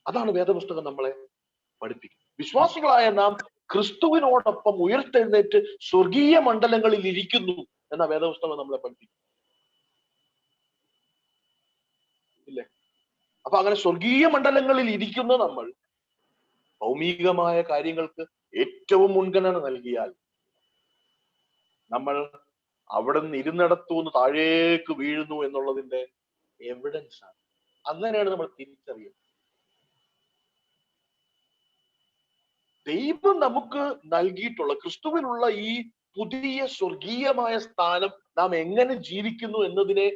അതാണ് വേദപുസ്തകം നമ്മളെ പഠിപ്പിക്കുന്നത്. വിശ്വാസികളായ നാം ക്രിസ്തുവിനോടൊപ്പം ഉയർത്തെഴുന്നേറ്റ് സ്വർഗീയ മണ്ഡലങ്ങളിൽ ഇരിക്കുന്നു എന്ന വേദപുസ്തകം നമ്മളെ പഠിപ്പിക്കും, ഇല്ലേ? അപ്പൊ അങ്ങനെ സ്വർഗീയ മണ്ഡലങ്ങളിൽ ഇരിക്കുന്ന നമ്മൾ ഭൗമികമായ കാര്യങ്ങൾക്ക് ഏറ്റവും മുൻഗണന നൽകിയാൽ നമ്മൾ അവിടെ നിന്ന് ഇരുന്നിടത്തുനിന്ന് താഴേക്ക് വീഴുന്നു എന്നുള്ളതിന്റെ എവിഡൻസ് ആണ്. അങ്ങനെയാണ് നമ്മൾ തിരിച്ചറിയുന്നത്. ദൈവം നമുക്ക് നൽകിയിട്ടുള്ള ക്രിസ്തുവിനുള്ള ഈ പുതിയ സ്വർഗീയമായ സ്ഥാനം നാം എങ്ങനെ ജീവിക്കുന്നു എന്നതിനെ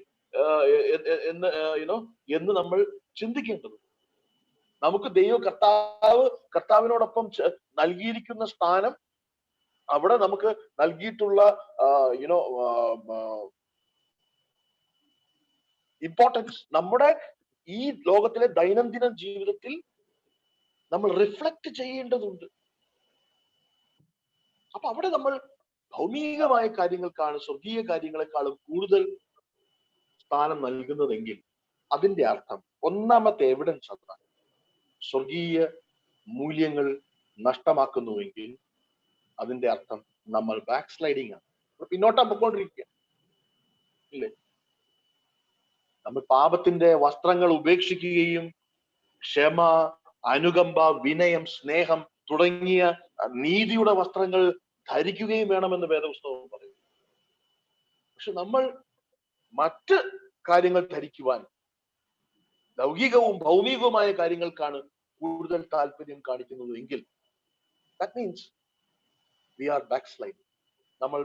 എന്ന് നമ്മൾ ചിന്തിക്കേണ്ടത്. നമുക്ക് കർത്താവിനോടൊപ്പം നൽകിയിരിക്കുന്ന സ്ഥാനം, അവിടെ നമുക്ക് നൽകിയിട്ടുള്ള ഇമ്പോർട്ടൻസ് നമ്മുടെ ഈ ലോകത്തിലെ ദൈനംദിന ജീവിതത്തിൽ നമ്മൾ റിഫ്ലക്ട് ചെയ്യേണ്ടതുണ്ട്. അപ്പൊ അവിടെ നമ്മൾ ഭൗമികമായ കാര്യങ്ങൾക്കാണ്, സ്വർഗീയ കാര്യങ്ങളെക്കാളും കൂടുതൽ സ്ഥാനം നൽകുന്നതെങ്കിൽ അതിന്റെ അർത്ഥം, ഒന്നാമത്തെ എവിഡൻസ് അതാണ്, സ്വർഗീയ മൂല്യങ്ങൾ നഷ്ടമാക്കുന്നുവെങ്കിൽ അതിന്റെ അർത്ഥം നമ്മൾ ബാക്ക് സ്ലൈഡിങ് ആണ്, പിന്നോട്ടാ പൊക്കോണ്ടിരിക്കുക. ഇല്ലേ? നമ്മൾ പാപത്തിന്റെ വസ്ത്രങ്ങൾ ഉപേക്ഷിക്കുകയും ക്ഷമ, അനുകമ്പ, വിനയം, സ്നേഹം തുടങ്ങിയ നീതിയുടെ വസ്ത്രങ്ങൾ ധരിക്കുകയും വേണമെന്ന് വേദപുസ്തകം പറയും. പക്ഷെ നമ്മൾ മറ്റ് കാര്യങ്ങൾ ധരിക്കുവാൻ, ലൗകികവും ഭൗമികവുമായ കാര്യങ്ങൾക്കാണ് കൂടുതൽ താല്പര്യം കാണിക്കുന്നത് എങ്കിൽ that means we are backsliding. നമ്മൾ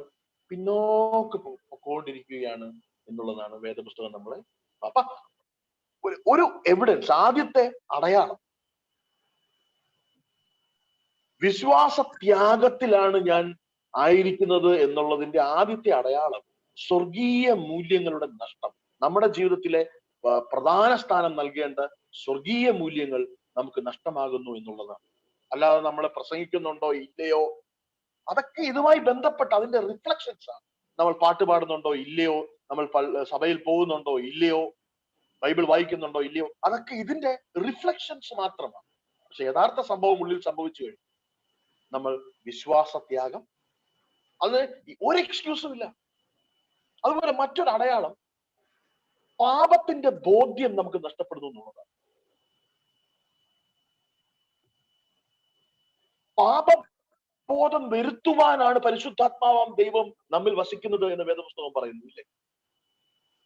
പിന്നോക്ക് പൊക്കോണ്ടിരിക്കുകയാണ് എന്നുള്ളതാണ് വേദപുസ്തകം നമ്മളെ. അപ്പൊ ഒരു എവിഡൻസ്, ആദ്യത്തെ അടയാളം, വിശ്വാസത്യാഗത്തിലാണ് ഞാൻ ആയിരിക്കുന്നത് എന്നുള്ളതിന്റെ ആദ്യത്തെ അടയാളം സ്വർഗീയ മൂല്യങ്ങളുടെ നഷ്ടം. നമ്മുടെ ജീവിതത്തിലെ പ്രധാന സ്ഥാനം നൽകേണ്ട സ്വർഗീയ മൂല്യങ്ങൾ നമുക്ക് നഷ്ടമാകുന്നു എന്നുള്ളതാണ്. അല്ലാതെ നമ്മളെ പ്രസംഗിക്കുന്നുണ്ടോ ഇല്ലയോ, അതൊക്കെ ഇതുമായി ബന്ധപ്പെട്ട് അതിന്റെ റിഫ്ലക്ഷൻസ് ആണ്. നമ്മൾ പാട്ട് പാടുന്നുണ്ടോ ഇല്ലയോ, നമ്മൾ സഭയിൽ പോകുന്നുണ്ടോ ഇല്ലയോ, ബൈബിൾ വായിക്കുന്നുണ്ടോ ഇല്ലയോ, അതൊക്കെ ഇതിന്റെ റിഫ്ലക്ഷൻസ് മാത്രമാണ്. പക്ഷെ യഥാർത്ഥ സംഭവം ഉള്ളിൽ സംഭവിച്ചു കഴിഞ്ഞു. നമ്മൾ വിശ്വാസത്യാഗം, അത് ഒരു എക്സ്ക്യൂസും ഇല്ല. അതുപോലെ മറ്റൊരു അടയാളം, പാപത്തിന്റെ ബോധ്യം നമുക്ക് നഷ്ടപ്പെടുന്നു എന്നുള്ളതാണ്. പാപബോധം വരുത്തുവാനാണ് പരിശുദ്ധാത്മാവാം ദൈവം നമ്മിൽ വസിക്കുന്നത് എന്ന് വേദപുസ്തകം പറയുന്നില്ലേ?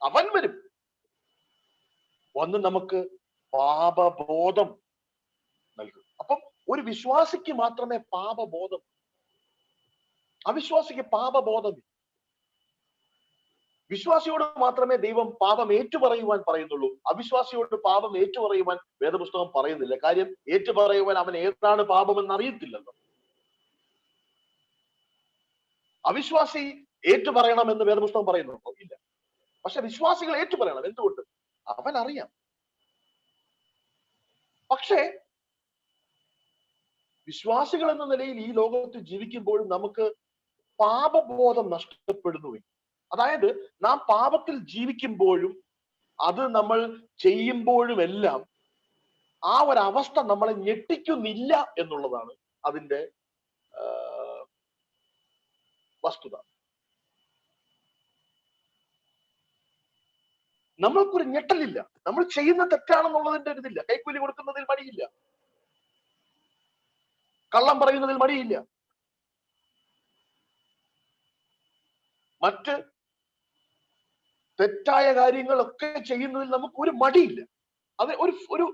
അവൻ വരും, വന്ന് നമുക്ക് പാപബോധം നൽകും. അപ്പം ഒരു വിശ്വാസിക്ക് മാത്രമേ പാപബോധം, അവിശ്വാസിക്ക് പാപബോധം. വിശ്വാസിയോട് മാത്രമേ ദൈവം പാപം ഏറ്റുപറയുവാൻ പറയുന്നുള്ളൂ. അവിശ്വാസിയോട് പാപം ഏറ്റുപറയുവാൻ വേദപുസ്തകം പറയുന്നില്ല. കാര്യം, ഏറ്റുപറയുവാൻ അവൻ ഏതാണ് പാപമെന്ന് അറിയത്തില്ലല്ലോ. അവിശ്വാസി ഏറ്റുപറയണമെന്ന് വേദപുസ്തകം പറയുന്നുണ്ടോ? ഇല്ല. പക്ഷെ വിശ്വാസികൾ ഏറ്റുപറയണം. എന്തുകൊണ്ട്? അവൻ അറിയാം. പക്ഷേ വിശ്വാസികൾ എന്ന നിലയിൽ ഈ ലോകത്ത് ജീവിക്കുമ്പോഴും നമുക്ക് പാപബോധം നഷ്ടപ്പെടുന്നു. അതായത് നാം പാപത്തിൽ ജീവിക്കുമ്പോഴും അത് നമ്മൾ ചെയ്യുമ്പോഴും എല്ലാം ആ ഒരവസ്ഥ നമ്മളെ ഞെട്ടിക്കുന്നില്ല എന്നുള്ളതാണ് അതിന്റെ വസ്തുത. നമ്മൾക്കൊരു ഞെട്ടലില്ല. നമ്മൾ ചെയ്യുന്ന തെറ്റാണെന്നുള്ളതിന്റെ ഒരിതില്ല. കൈക്കൂലി കൊടുക്കുന്നതിൽ മടിയില്ല, കള്ളം പറയുന്നതിൽ മടിയില്ല, മറ്റ് തെറ്റായ കാര്യങ്ങളൊക്കെ ചെയ്യുന്നതിൽ നമുക്ക് ഒരു മടിയില്ല. അത് ഒരു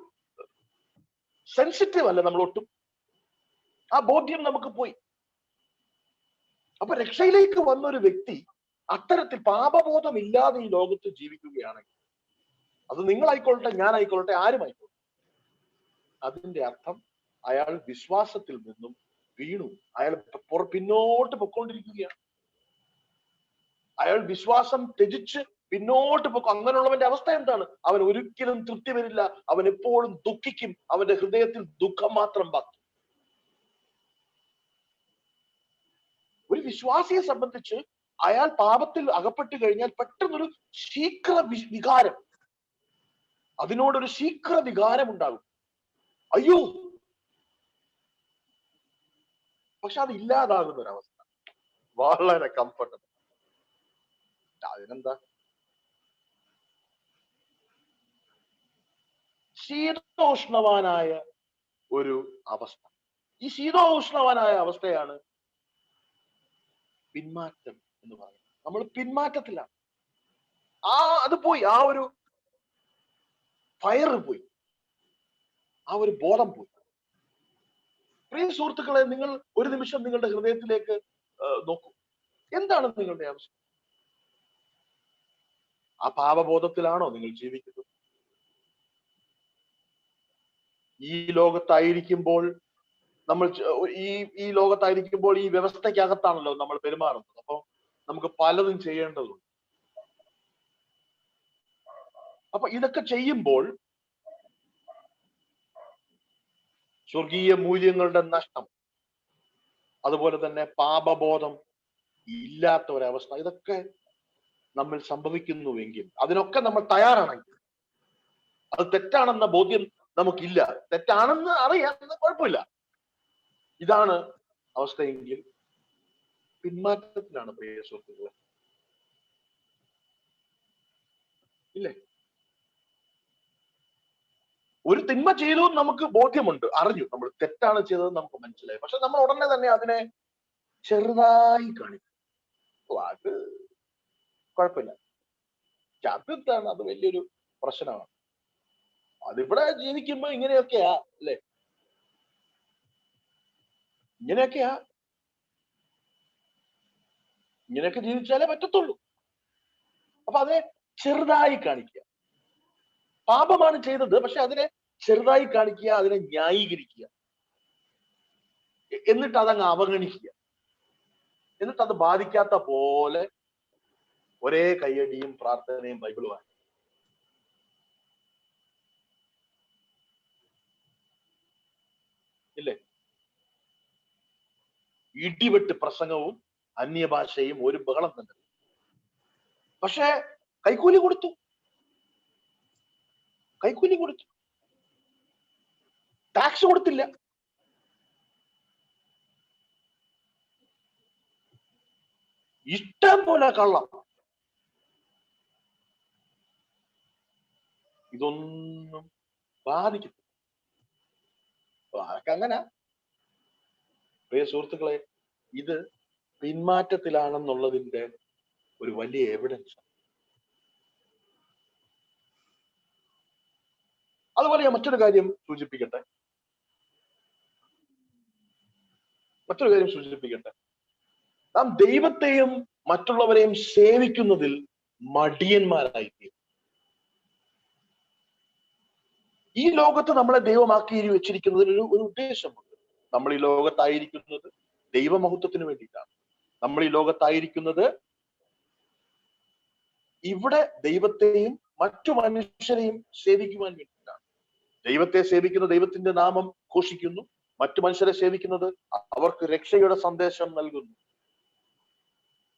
സെൻസിറ്റീവ് അല്ല നമ്മൾ ഒട്ടും. ആ ബോധ്യം നമുക്ക് പോയി. അപ്പൊ രക്ഷയിലേക്ക് വന്നൊരു വ്യക്തി അത്തരത്തിൽ പാപബോധം ഇല്ലാതെ ഈ ലോകത്ത് ജീവിക്കുകയാണെങ്കിൽ, അത് നിങ്ങളായിക്കൊള്ളട്ടെ, ഞാനായിക്കൊള്ളട്ടെ, ആരുമായിക്കൊള്ളട്ടെ, അതിന്റെ അർത്ഥം അയാൾ വിശ്വാസത്തിൽ നിന്നും വീണു. അയാൾ പിന്നോട്ട് പൊക്കോണ്ടിരിക്കുകയാണ്. അയാൾ വിശ്വാസം ത്യജിച്ച് പിന്നോട്ട് പൊക്കും. അങ്ങനെയുള്ളവന്റെ അവസ്ഥ എന്താണ്? അവൻ ഒരിക്കലും തൃപ്തി വരില്ല. അവൻ എപ്പോഴും ദുഃഖിക്കും. അവന്റെ ഹൃദയത്തിൽ ദുഃഖം മാത്രം ബാക്കി. ഒരു വിശ്വാസിയെ സംബന്ധിച്ച് അയാൾ പാപത്തിൽ അകപ്പെട്ടു കഴിഞ്ഞാൽ പെട്ടെന്നൊരു ശീഘ്ര വികാരം, അതിനോടൊരു ശീഘ്ര വികാരം ഉണ്ടാകും. അയ്യോ! പക്ഷെ അത് ഇല്ലാതാകുന്ന ഒരവസ്ഥ വളരെ കംഫർട്ടബിൾ. അതിനെന്താ? ശീതോഷ്ണവാനായ ഒരു അവസ്ഥ. ഈ ശീതോഷ്ണവാനായ അവസ്ഥയാണ് പിന്മാറ്റം എന്ന് പറയുന്നത്. നമ്മൾ പിന്മാറ്റത്തിലാണ്. അത് പോയി. ആ ഒരു ഫയർ പോയി, ആ ഒരു ബോധം പോയി. പ്രിയ സുഹൃത്തുക്കളെ, നിങ്ങൾ ഒരു നിമിഷം നിങ്ങളുടെ ഹൃദയത്തിലേക്ക് നോക്കൂ. എന്താണ് നിങ്ങളുടെ അവസ്ഥ? ആ പാപബോധത്തിലാണോ നിങ്ങൾ ജീവിക്കുന്നത്? ഈ ലോകത്തായിരിക്കുമ്പോൾ നമ്മൾ ഈ ലോകത്തായിരിക്കുമ്പോൾ ഈ വ്യവസ്ഥയ്ക്കകത്താണല്ലോ നമ്മൾ പെരുമാറുന്നത്. അപ്പൊ നമുക്ക് പലതും ചെയ്യേണ്ടതുണ്ട്. അപ്പൊ ഇതൊക്കെ ചെയ്യുമ്പോൾ സ്വർഗീയ മൂല്യങ്ങളുടെ നഷ്ടം, അതുപോലെ തന്നെ പാപബോധം ഇല്ലാത്ത ഒരവസ്ഥ, ഇതൊക്കെ നമ്മൾ സംഭവിക്കുന്നുവെങ്കിൽ, അതിനൊക്കെ നമ്മൾ തയ്യാറാണെങ്കിൽ, അത് തെറ്റാണെന്ന ബോധ്യം നമുക്കില്ല, തെറ്റാണെന്ന് അറിയാം, കുഴപ്പമില്ല, ഇതാണ് അവസ്ഥയെങ്കിൽ പിന്മാറ്റത്തിലാണ് പ്രിയ സുഹൃത്തുക്കളെ. ഇല്ലേ? ഒരു തിന്മ ചെയ്തു നമുക്ക് ബോധ്യമുണ്ട്, അറിഞ്ഞു, നമ്മൾ തെറ്റാണ് ചെയ്തത് നമുക്ക് മനസ്സിലായി. പക്ഷെ നമ്മൾ ഉടനെ തന്നെ അതിനെ ചെറുതായി കാണിക്കും. അത് കുഴപ്പമില്ല, ചതുർത്താണ്, അത് വലിയൊരു പ്രശ്നമാണ്. അതിവിടെ ജീവിക്കുമ്പോ ഇങ്ങനെയൊക്കെയാ, അല്ലെ? ഇങ്ങനെയൊക്കെയാ, ഇങ്ങനെയൊക്കെ ജീവിച്ചാലേ പറ്റത്തുള്ളൂ. അപ്പൊ അതിനെ ചെറുതായി കാണിക്കുക. പാപമാണ് ചെയ്തത്, പക്ഷെ അതിനെ ചെറുതായി കാണിക്കുക, അതിനെ ന്യായീകരിക്കുക, എന്നിട്ട് അതങ്ങ് അവഗണിക്കുക, എന്നിട്ട് അത് ബാധിക്കാത്ത പോലെ ഒരേ കയ്യടിയും പ്രാർത്ഥനയും ബൈബിളുമാണ്. ഇല്ലേ? ഇടിവെട്ട് പ്രസംഗവും അന്യഭാഷയും ഒരു ബഹളം തന്നെ. പക്ഷെ കൈക്കൂലി കൊടുത്തു, ടാക്സ് കൊടുത്തില്ല. ഇഷ്ടം പോലെ കള്ളം. ഇതൊന്നും ബാധിക്കത്തില്ല. അതൊക്കെ അങ്ങനെ. പ്രിയ സുഹൃത്തുക്കളെ, ഇത് പിന്മാറ്റത്തിലാണെന്നുള്ളതിന്റെ ഒരു വലിയ എവിഡൻസ്. അതുപോലെ ഞാൻ മറ്റൊരു കാര്യം സൂചിപ്പിക്കട്ടെ. നാം ദൈവത്തെയും മറ്റുള്ളവരെയും സേവിക്കുന്നതിൽ മടിയന്മാരായി. ഈ ലോകത്ത് നമ്മളെ ദൈവമാക്കി വെച്ചിരിക്കുന്നതിന് ഒരു ഉദ്ദേശമുണ്ട്. നമ്മൾ ഈ ലോകത്തായിരിക്കുന്നത് ദൈവമഹത്വത്തിന് വേണ്ടിയിട്ടാണ്. നമ്മൾ ഈ ലോകത്തായിരിക്കുന്നത് ഇവിടെ ദൈവത്തെയും മറ്റു മനുഷ്യരെയും സേവിക്കുവാൻ വേണ്ടിയിട്ടാണ്. ദൈവത്തെ സേവിക്കുന്ന ദൈവത്തിന്റെ നാമം ഘോഷിക്കുന്നു, മറ്റു മനുഷ്യരെ സേവിക്കുന്നത് അവർക്ക് രക്ഷയുടെ സന്ദേശം നൽകുന്നു.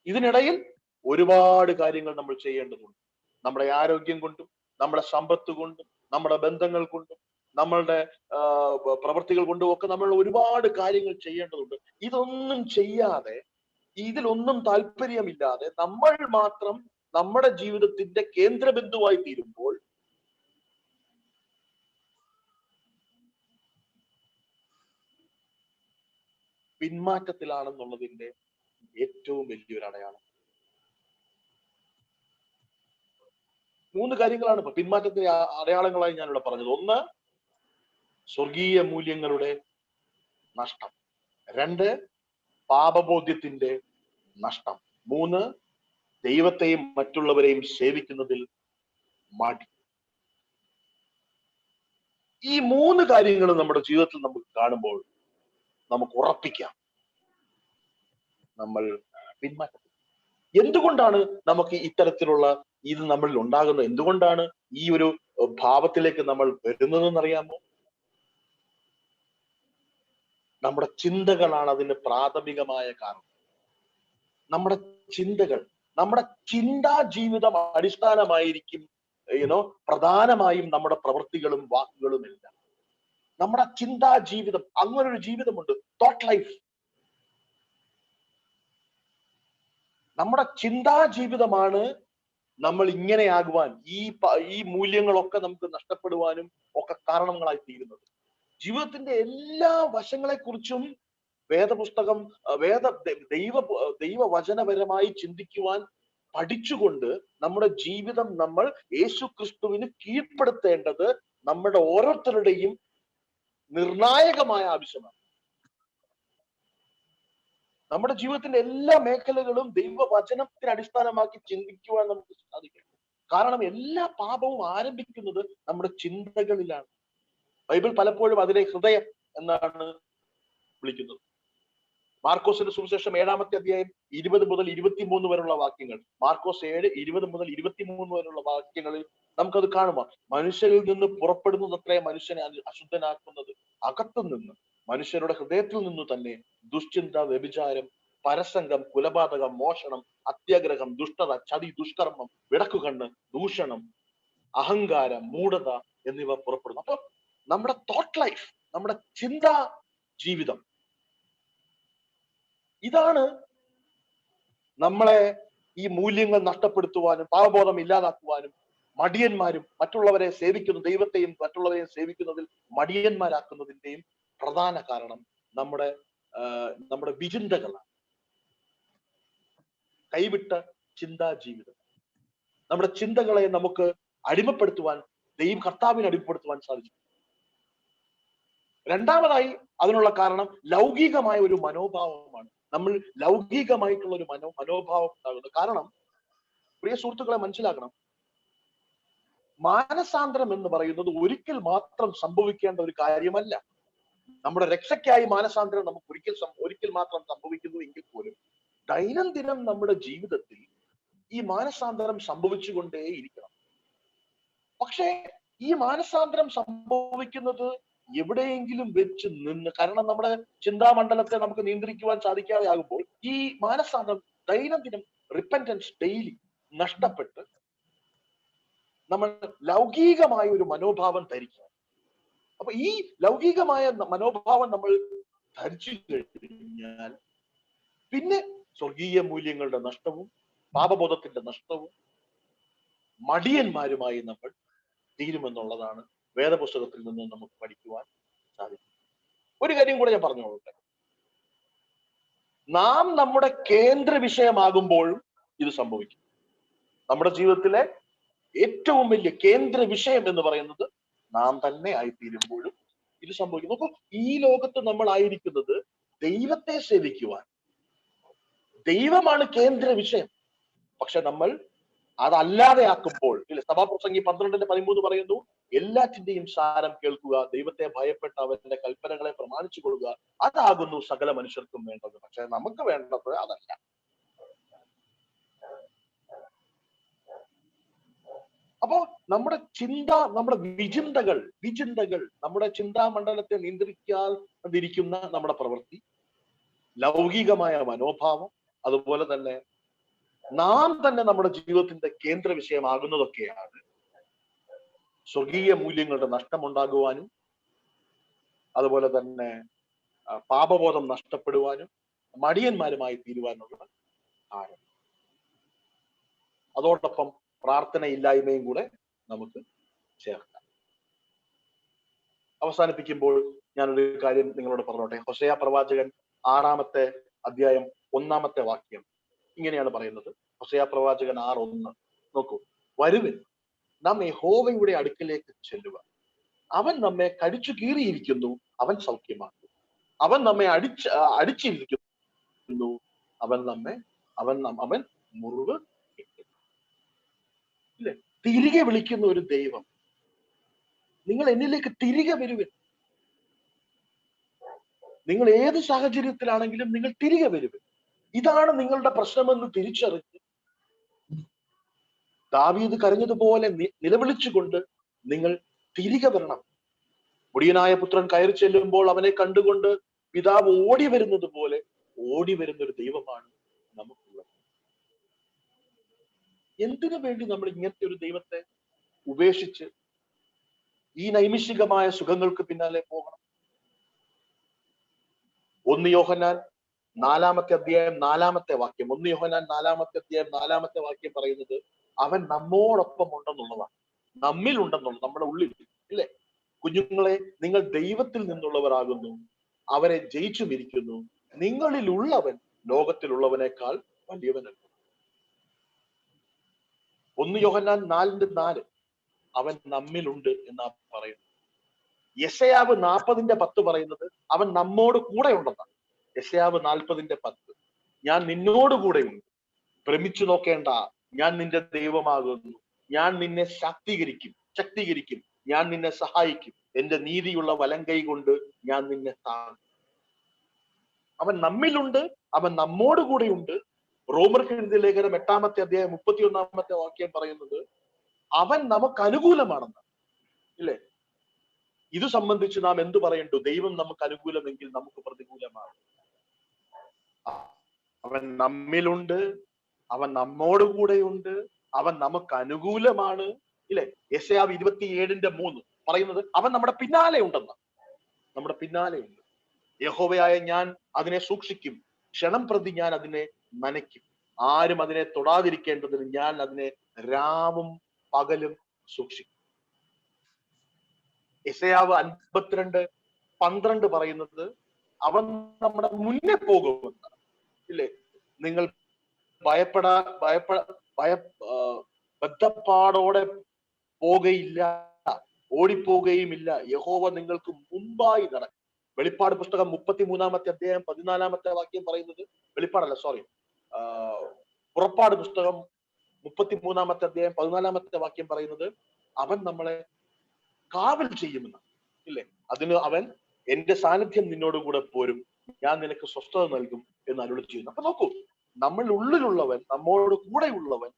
ഇതിനിടയിൽ ഒരുപാട് കാര്യങ്ങൾ നമ്മൾ ചെയ്യേണ്ടതുണ്ട്. നമ്മുടെ ആരോഗ്യം കൊണ്ടും, നമ്മുടെ സമ്പത്ത് കൊണ്ടും, നമ്മുടെ ബന്ധങ്ങൾ കൊണ്ടും, നമ്മളുടെ പ്രവൃത്തികൾ കൊണ്ടും ഒക്കെ നമ്മൾ ഒരുപാട് കാര്യങ്ങൾ ചെയ്യേണ്ടതുണ്ട്. ഇതൊന്നും ചെയ്യാതെ, ഇതിലൊന്നും താല്പര്യമില്ലാതെ നമ്മൾ മാത്രം നമ്മുടെ ജീവിതത്തിന്റെ കേന്ദ്രബിന്ദുവായി തീരുമ്പോൾ പിന്മാറ്റത്തിലാണെന്നുള്ളതിന്റെ ഏറ്റവും വലിയൊരു അടയാളം. 3 കാര്യങ്ങളാണ് ഇപ്പൊ പിന്മാറ്റത്തിന്റെ അടയാളങ്ങളായി ഞാനിവിടെ പറഞ്ഞത്. 1, സ്വർഗീയ മൂല്യങ്ങളുടെ നഷ്ടം. 2, പാപബോധ്യത്തിന്റെ നഷ്ടം. 3, ദൈവത്തെയും മറ്റുള്ളവരെയും സേവിക്കുന്നതിൽ മടി. ഈ 3 കാര്യങ്ങൾ നമ്മുടെ ജീവിതത്തിൽ നമുക്ക് കാണുമ്പോൾ നമുക്ക് ഉറപ്പിക്കാം, നമ്മൾ പിന്മാറ്റം. എന്തുകൊണ്ടാണ് നമുക്ക് ഇത്തരത്തിലുള്ള ഇത് നമ്മളിൽ ഉണ്ടാകുന്നത്? എന്തുകൊണ്ടാണ് ഈ ഒരു ഭാവത്തിലേക്ക് നമ്മൾ വരുന്നതെന്നറിയാമോ? നമ്മുടെ ചിന്തകളാണ് അതിന്റെ പ്രാഥമികമായ കാരണം. നമ്മുടെ ചിന്തകൾ, നമ്മുടെ ചിന്താ ജീവിതം അടിസ്ഥാനമായിരിക്കും പ്രധാനമായും നമ്മുടെ പ്രവൃത്തികളും വാക്കുകളും എല്ലാം. നമ്മുടെ ചിന്താ ജീവിതം, അങ്ങനൊരു ജീവിതമുണ്ട്, തോട്ട് ലൈഫ്. നമ്മുടെ ചിന്താ ജീവിതമാണ് നമ്മൾ ഇങ്ങനെയാകുവാൻ, ഈ മൂല്യങ്ങളൊക്കെ നമുക്ക് നഷ്ടപ്പെടുവാനും ഒക്കെ കാരണങ്ങളായി തീരുന്നത്. ജീവിതത്തിന്റെ എല്ലാ വശങ്ങളെ കുറിച്ചും വേദപുസ്തകം, ദൈവവചനപരമായി ചിന്തിക്കുവാൻ പഠിച്ചുകൊണ്ട് നമ്മുടെ ജീവിതം നമ്മൾ യേശു ക്രിസ്തുവിന് കീഴ്പ്പെടുത്തേണ്ടത് നമ്മുടെ ഓരോരുത്തരുടെയും നിർണായകമായ ആവശ്യമാണ്. നമ്മുടെ ജീവിതത്തിന്റെ എല്ലാ മേഖലകളും ദൈവവചനത്തിന് അടിസ്ഥാനമാക്കി ചിന്തിക്കുവാൻ നമുക്ക് സാധിക്കും. കാരണം എല്ലാ പാപവും ആരംഭിക്കുന്നത് നമ്മുടെ ചിന്തകളിലാണ്. ബൈബിൾ പലപ്പോഴും അതിനെ ഹൃദയം എന്നാണ് വിളിക്കുന്നത്. മാർക്കോസിന്റെ സുവിശേഷം 7-ാമത്തെ അധ്യായം 20 മുതൽ 23 വരെയുള്ള വാക്യങ്ങൾ, മാർക്കോസ് 7, 20 മുതൽ 23 വരെയുള്ള വാക്യങ്ങളിൽ നമുക്കത് കാണുക. മനുഷ്യരിൽ നിന്ന് പുറപ്പെടുന്നത് അത്രേ മനുഷ്യനെ അശുദ്ധനാക്കുന്നത്. അകത്തു നിന്ന്, മനുഷ്യരുടെ ഹൃദയത്തിൽ നിന്ന് തന്നെ ദുശ്ചിന്ത, വ്യഭിചാരം, പരസംഗം, കുലപാതകം, മോഷണം, അത്യാഗ്രഹം, ദുഷ്ടത, ചതി, ദുഷ്കർമ്മം, വിടക്കുകണ്ണ്, ദൂഷണം, അഹങ്കാരം, മൂഢത എന്നിവ പുറപ്പെടുന്നു. അപ്പൊ നമ്മുടെ തോട്ട് ലൈഫ്, നമ്മുടെ ചിന്താ ജീവിതം, ഇതാണ് നമ്മളെ ഈ മൂല്യങ്ങൾ നഷ്ടപ്പെടുത്തുവാനും പാപബോധം ഇല്ലാതാക്കുവാനും മടിയന്മാരും മറ്റുള്ളവരെ സേവിക്കുന്ന ദൈവത്തെയും മറ്റുള്ളവരെയും സേവിക്കുന്നതിൽ മടിയന്മാരാക്കുന്നതിന്റെയും പ്രധാന കാരണം നമ്മുടെ വിചിന്തകളാണ്. കൈവിട്ട ചിന്താ ജീവിതം. നമ്മുടെ ചിന്തകളെ നമുക്ക് അടിമപ്പെടുത്തുവാൻ, കർത്താവിനെ അടിമപ്പെടുത്തുവാൻ സാധിച്ചു. രണ്ടാമതായി അതിനുള്ള കാരണം ലൗകികമായ ഒരു മനോഭാവമാണ്. നമ്മൾ ലൗകികമായിട്ടുള്ള ഒരു മനോഭാവം ഉണ്ടാകുന്നത്. കാരണം പ്രിയ സുഹൃത്തുക്കളെ മനസ്സിലാക്കണം, മാനസാന്തരം എന്ന് പറയുന്നത് ഒരിക്കൽ മാത്രം സംഭവിക്കേണ്ട ഒരു കാര്യമല്ല. നമ്മുടെ രക്ഷയ്ക്കായി മാനസാന്തരം നമുക്ക് ഒരിക്കൽ മാത്രം സംഭവിക്കുന്നു എങ്കിൽ പോലും ദൈനംദിനം നമ്മുടെ ജീവിതത്തിൽ ഈ മാനസാന്തരം സംഭവിച്ചുകൊണ്ടേയിരിക്കണം. പക്ഷേ ഈ മാനസാന്തരം സംഭവിക്കുന്നത് എവിടെയെങ്കിലും വെച്ച് നിന്ന്, കാരണം നമ്മുടെ ചിന്താമണ്ഡലത്തെ നമുക്ക് നിയന്ത്രിക്കുവാൻ സാധിക്കാതെ ആകുമ്പോൾ ഈ മാനസാന്തരം ദൈനംദിനം റിപ്പന്റൻസ് ഡെയിലി നഷ്ടപ്പെട്ട് നമ്മൾ ലൗകികമായ ഒരു മനോഭാവം ധരിക്കുക. അപ്പൊ ഈ ലൗകികമായ മനോഭാവം നമ്മൾ ധരിച്ചു കഴിഞ്ഞാൽ പിന്നെ സ്വർഗീയ മൂല്യങ്ങളുടെ നഷ്ടവും പാപബോധത്തിന്റെ നഷ്ടവും മടിയന്മാരുമായി നമ്മൾ തീരുമെന്നുള്ളതാണ് വേദപുസ്തകത്തിൽ നിന്ന് നമുക്ക് പഠിക്കുവാൻ സാധിക്കും. ഒരു കാര്യം കൂടെ ഞാൻ പറഞ്ഞോളട്ടെ, നാം നമ്മുടെ കേന്ദ്ര വിഷയമാകുമ്പോഴും ഇത് സംഭവിക്കും. നമ്മുടെ ജീവിതത്തിലെ ഏറ്റവും വലിയ കേന്ദ്ര വിഷയം എന്ന് പറയുന്നത് നാം തന്നെ ആയിത്തീരുമ്പോഴും ഇത് സംഭവിക്കുന്നു. അപ്പൊ ഈ ലോകത്ത് നമ്മൾ ആയിരിക്കുന്നത് ദൈവത്തെ സേവിക്കുവാൻ, ദൈവമാണ് കേന്ദ്ര വിഷയം. പക്ഷെ നമ്മൾ അതല്ലാതെ ആക്കുമ്പോൾ, സഭാപ്രസംഗി 12:13 പറയുന്നു, എല്ലാറ്റിന്റെയും സാരം കേൾക്കുക, ദൈവത്തെ ഭയപ്പെട്ട അവന്റെ കൽപ്പനകളെ പ്രമാണിച്ചു കൊള്ളുക, അതാകുന്നു സകല മനുഷ്യർക്കും വേണ്ടത്. പക്ഷെ നമുക്ക് വേണ്ടത് അതല്ല. അപ്പോ നമ്മുടെ ചിന്ത, നമ്മുടെ വിചിന്തകൾ നമ്മുടെ ചിന്താമണ്ഡലത്തെ നിയന്ത്രിക്കാതിരിക്കുന്ന നമ്മുടെ പ്രവൃത്തി, ലൗകികമായ മനോഭാവം, അതുപോലെ തന്നെ നാം തന്നെ നമ്മുടെ ജീവിതത്തിന്റെ കേന്ദ്ര വിഷയമാകുന്നതൊക്കെയാണ് സ്വർഗീയ മൂല്യങ്ങളുടെ നഷ്ടമുണ്ടാകുവാനും അതുപോലെ തന്നെ പാപബോധം നഷ്ടപ്പെടുവാനും മടിയന്മാരുമായി തീരുവാനുള്ള കാരണം. അതോടൊപ്പം പ്രാർത്ഥനയില്ലായ്മയും കൂടെ നമുക്ക് ചേർക്കാം. അവസാനിപ്പിക്കുമ്പോൾ ഞാനൊരു കാര്യം നിങ്ങളോട് പറഞ്ഞോട്ടെ. ഹോശേയ പ്രവാചകൻ 6-ാമത്തെ അധ്യായം 1-ാമത്തെ വാക്യം ഇങ്ങനെയാണ് പറയുന്നത്. ഹോശേയ പ്രവാചകൻ 6:1 നോക്കൂ. വരുവിൻ, നാം യഹോവയുടെ അടുക്കലേക്ക് ചെല്ലുക. അവൻ നമ്മെ കടിച്ചു കീറിയിരിക്കുന്നു, അവൻ സൗഖ്യമാക്കും. അവൻ നമ്മെ അടിച്ചിരിക്കുന്നു, അവൻ മുറിവ് ഇല്ലേ? തിരികെ വിളിക്കുന്ന ഒരു ദൈവം. നിങ്ങൾ എന്നിലേക്ക് തിരികെ വരുവിൻ. നിങ്ങൾ ഏത് സാഹചര്യത്തിലാണെങ്കിലും നിങ്ങൾ തിരികെ വരുവിൻ. ഇതാണ് നിങ്ങളുടെ പ്രശ്നമെന്ന് തിരിച്ചറിഞ്ഞ് ദാവീദ് കരഞ്ഞതുപോലെ നിലവിളിച്ചുകൊണ്ട് നിങ്ങൾ തിരികെ വരണം. മുടിയനായ പുത്രൻ കയറി ചെല്ലുമ്പോൾ അവനെ കണ്ടുകൊണ്ട് പിതാവ് ഓടി വരുന്നത് പോലെ ഓടി വരുന്ന ഒരു ദൈവമാണ് നമുക്കുള്ളത്. എന്തിനു വേണ്ടി നമ്മൾ ഇങ്ങനത്തെ ഒരു ദൈവത്തെ ഉപേക്ഷിച്ച് ഈ നൈമിഷികമായ സുഖങ്ങൾക്ക് പിന്നാലെ പോകണം? 1 യോഹന്നാൻ 4-ാമത്തെ അധ്യായം 4-ാമത്തെ വാക്യം 1 യോഹന്നാൻ 4-ാമത്തെ അധ്യായം 4-ാമത്തെ വാക്യം പറയുന്നത് അവൻ നമ്മോടൊപ്പം ഉണ്ടെന്നുള്ളതാണ്, നമ്മിൽ ഉണ്ടെന്നുള്ളത്, നമ്മുടെ ഉള്ളിൽ ഇല്ലേ? കുഞ്ഞുങ്ങളെ, നിങ്ങൾ ദൈവത്തിൽ നിന്നുള്ളവരാകുന്നു, അവരെ ജയിച്ചുമിരിക്കുന്നു. നിങ്ങളിലുള്ളവൻ ലോകത്തിലുള്ളവനേക്കാൾ വലിയവനല്ല. 1 യോഹന്നാൻ 4:4 അവൻ നമ്മിലുണ്ട് എന്നാ പറയുന്നത്. യെശയ്യാവ് 40:10 പറയുന്നത് അവൻ നമ്മോട് കൂടെ ഉണ്ടെന്നാണ്. യെശയ്യാവ് 40:10 ഞാൻ നിന്നോട് കൂടെയുണ്ട്, ഭ്രമിച്ചു നോക്കേണ്ട, ഞാൻ നിന്റെ ദൈവമാകുന്നു, ഞാൻ നിന്നെ ശക്തീകരിക്കും, ഞാൻ നിന്നെ സഹായിക്കും എന്റെ നീതിയുള്ള വലങ്കൈ കൊണ്ട് ഞാൻ നിന്നെ താങ്ങും. അവൻ നമ്മിലുണ്ട്, അവൻ നമ്മോട് കൂടെയുണ്ട്. റോമർക്ക് എഴുതിയ ലേഖനം 8-ാമത്തെ അധ്യായം 31-ാമത്തെ വാക്യം പറയുന്നത് അവൻ നമുക്ക് അനുകൂലമാണെന്ന്. ഇല്ലേ? ഇത് സംബന്ധിച്ച് നാം എന്തു പറയണ്ടു? ദൈവം നമുക്ക് അനുകൂലമെങ്കിൽ നമുക്ക് പ്രതികൂലമാണ്. അവൻ നമ്മിലുണ്ട്, അവൻ നമ്മോട് കൂടെയുണ്ട്, അവൻ നമുക്ക് അനുകൂലമാണ്. ഇല്ലേ? യെശയ്യാവ് 27:3 പറയുന്നത് അവൻ നമ്മുടെ പിന്നാലെ ഉണ്ടെന്ന്. നമ്മുടെ പിന്നാലെ ഉണ്ട്. യഹോവയായ ഞാൻ അതിനെ സൂക്ഷിക്കും, ക്ഷണം പ്രതി ഞാൻ അതിനെ നനയ്ക്കും. ആരും അതിനെ തൊടാതിരിക്കേണ്ടതിന് ഞാൻ അതിനെ രാവും പകലും സൂക്ഷിക്കും. യെശയ്യാവ് 52:12 പറയുന്നത് അവൻ നമ്മുടെ മുന്നേ പോകുമെന്ന്. ഇല്ലേ? നിങ്ങൾ ബദ്ധപ്പാടോടെ പോകയില്ല, ഓടിപ്പോകുകയുമില്ല. യഹോവ നിങ്ങൾക്ക് മുമ്പായി നടക്കും. വെളിപ്പാട് പുസ്തകം 33-ാമത്തെ അധ്യായം 14-ാമത്തെ വാക്യം പറയുന്നത്, പുറപ്പാട് പുസ്തകം 33-ാമത്തെ അധ്യായം 14-ാമത്തെ വാക്യം പറയുന്നത് അവൻ നമ്മളെ കാവൽ ചെയ്യുമെന്ന്. ഇല്ലേ? അതിന് അവൻ എന്റെ സാന്നിധ്യം നിന്നോട് കൂടെ പോരും, ഞാൻ നിനക്ക് സ്വസ്ഥത നൽകും എന്ന് അരുളി ചെയ്യുന്നു. അപ്പൊ നോക്കൂ, നമ്മൾ ഉള്ളിലുള്ളവൻ, നമ്മോട് കൂടെയുള്ളവൻ,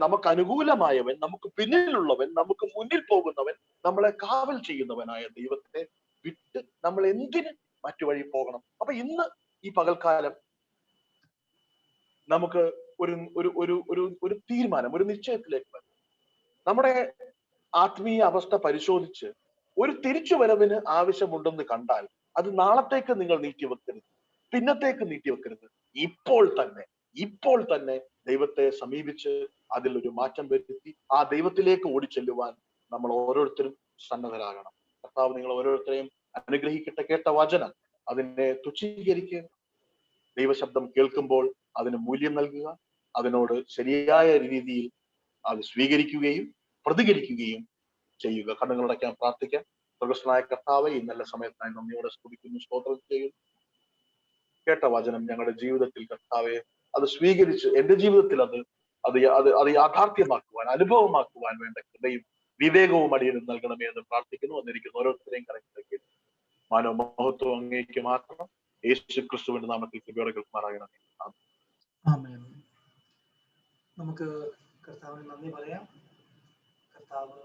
നമുക്ക് അനുകൂലമായവൻ, നമുക്ക് പിന്നിലുള്ളവൻ, നമുക്ക് മുന്നിൽ പോകുന്നവൻ, നമ്മളെ കാവൽ ചെയ്യുന്നവനായ ദൈവത്തെ വിട്ട് നമ്മൾ എന്തിന് മറ്റു വഴി പോകണം? അപ്പൊ ഇന്ന് ഈ പകൽക്കാലം നമുക്ക് ഒരു ഒരു ഒരു ഒരു ഒരു തീരുമാനം, ഒരു നിശ്ചയത്തിലേക്ക് വരും. നമ്മുടെ ആത്മീയ അവസ്ഥ പരിശോധിച്ച് ഒരു തിരിച്ചുവരവിന് ആവശ്യമുണ്ടെന്ന് കണ്ടാൽ അത് നാളത്തേക്ക് നിങ്ങൾ നീട്ടിവെക്കരുത്, പിന്നത്തേക്ക് നീട്ടിവെക്കരുത്. ഇപ്പോൾ തന്നെ ദൈവത്തെ സമീപിച്ച് അതിൽ ഒരു മാറ്റം വരുത്തി ആ ദൈവത്തിലേക്ക് ഓടിച്ചെല്ലുവാൻ നമ്മൾ ഓരോരുത്തരും സന്നദ്ധരാകണം. കർത്താവ് നിങ്ങൾ ഓരോരുത്തരെയും അനുഗ്രഹിക്കട്ടെ. കേട്ട വചനം അതിനെ തുച്ഛീകരിക്കുക, ദൈവശബ്ദം കേൾക്കുമ്പോൾ അതിന് മൂല്യം നൽകുക, അതിനോട് ശരിയായ രീതിയിൽ അത് സ്വീകരിക്കുകയും പ്രതികരിക്കുകയും ചെയ്യുക. കണ്ണുകളടയ്ക്കാൻ പ്രാർത്ഥിക്കാം. സ്വർഗ്ഗസ്ഥനായ കർത്താവേ, ഈ നല്ല സമയത്തായി നന്ദിയോടെ സ്തുതിക്കുന്നു, സ്തോത്രം ചെയ്യുന്നു. കേട്ട വചനം ഞങ്ങളുടെ ജീവിതത്തിൽ കർത്താവെ അത് സ്വീകരിച്ച് എന്റെ ജീവിതത്തിൽ അത് യാഥാർത്ഥ്യമാക്കുവാൻ, അനുഭവമാക്കുവാൻ വേണ്ട കൃപയും വിവേകവും അടിയനും നൽകണമേ എന്ന് പ്രാർത്ഥിക്കുന്നു. വന്നിരിക്കുന്ന ഓരോരുത്തരെയും കരങ്ങളിലേക്ക് മാനവ മഹത്വം അങ്ങേക്ക് മാത്രം. യേശു ക്രിസ്തുവിന്റെ നാമത്തിൽ കൃപയോടെ കേൾക്കുമാറാകണമേ. ആമേൻ. നമുക്ക് കർത്താവിന് നന്ദി പറയാം. കർത്താവ്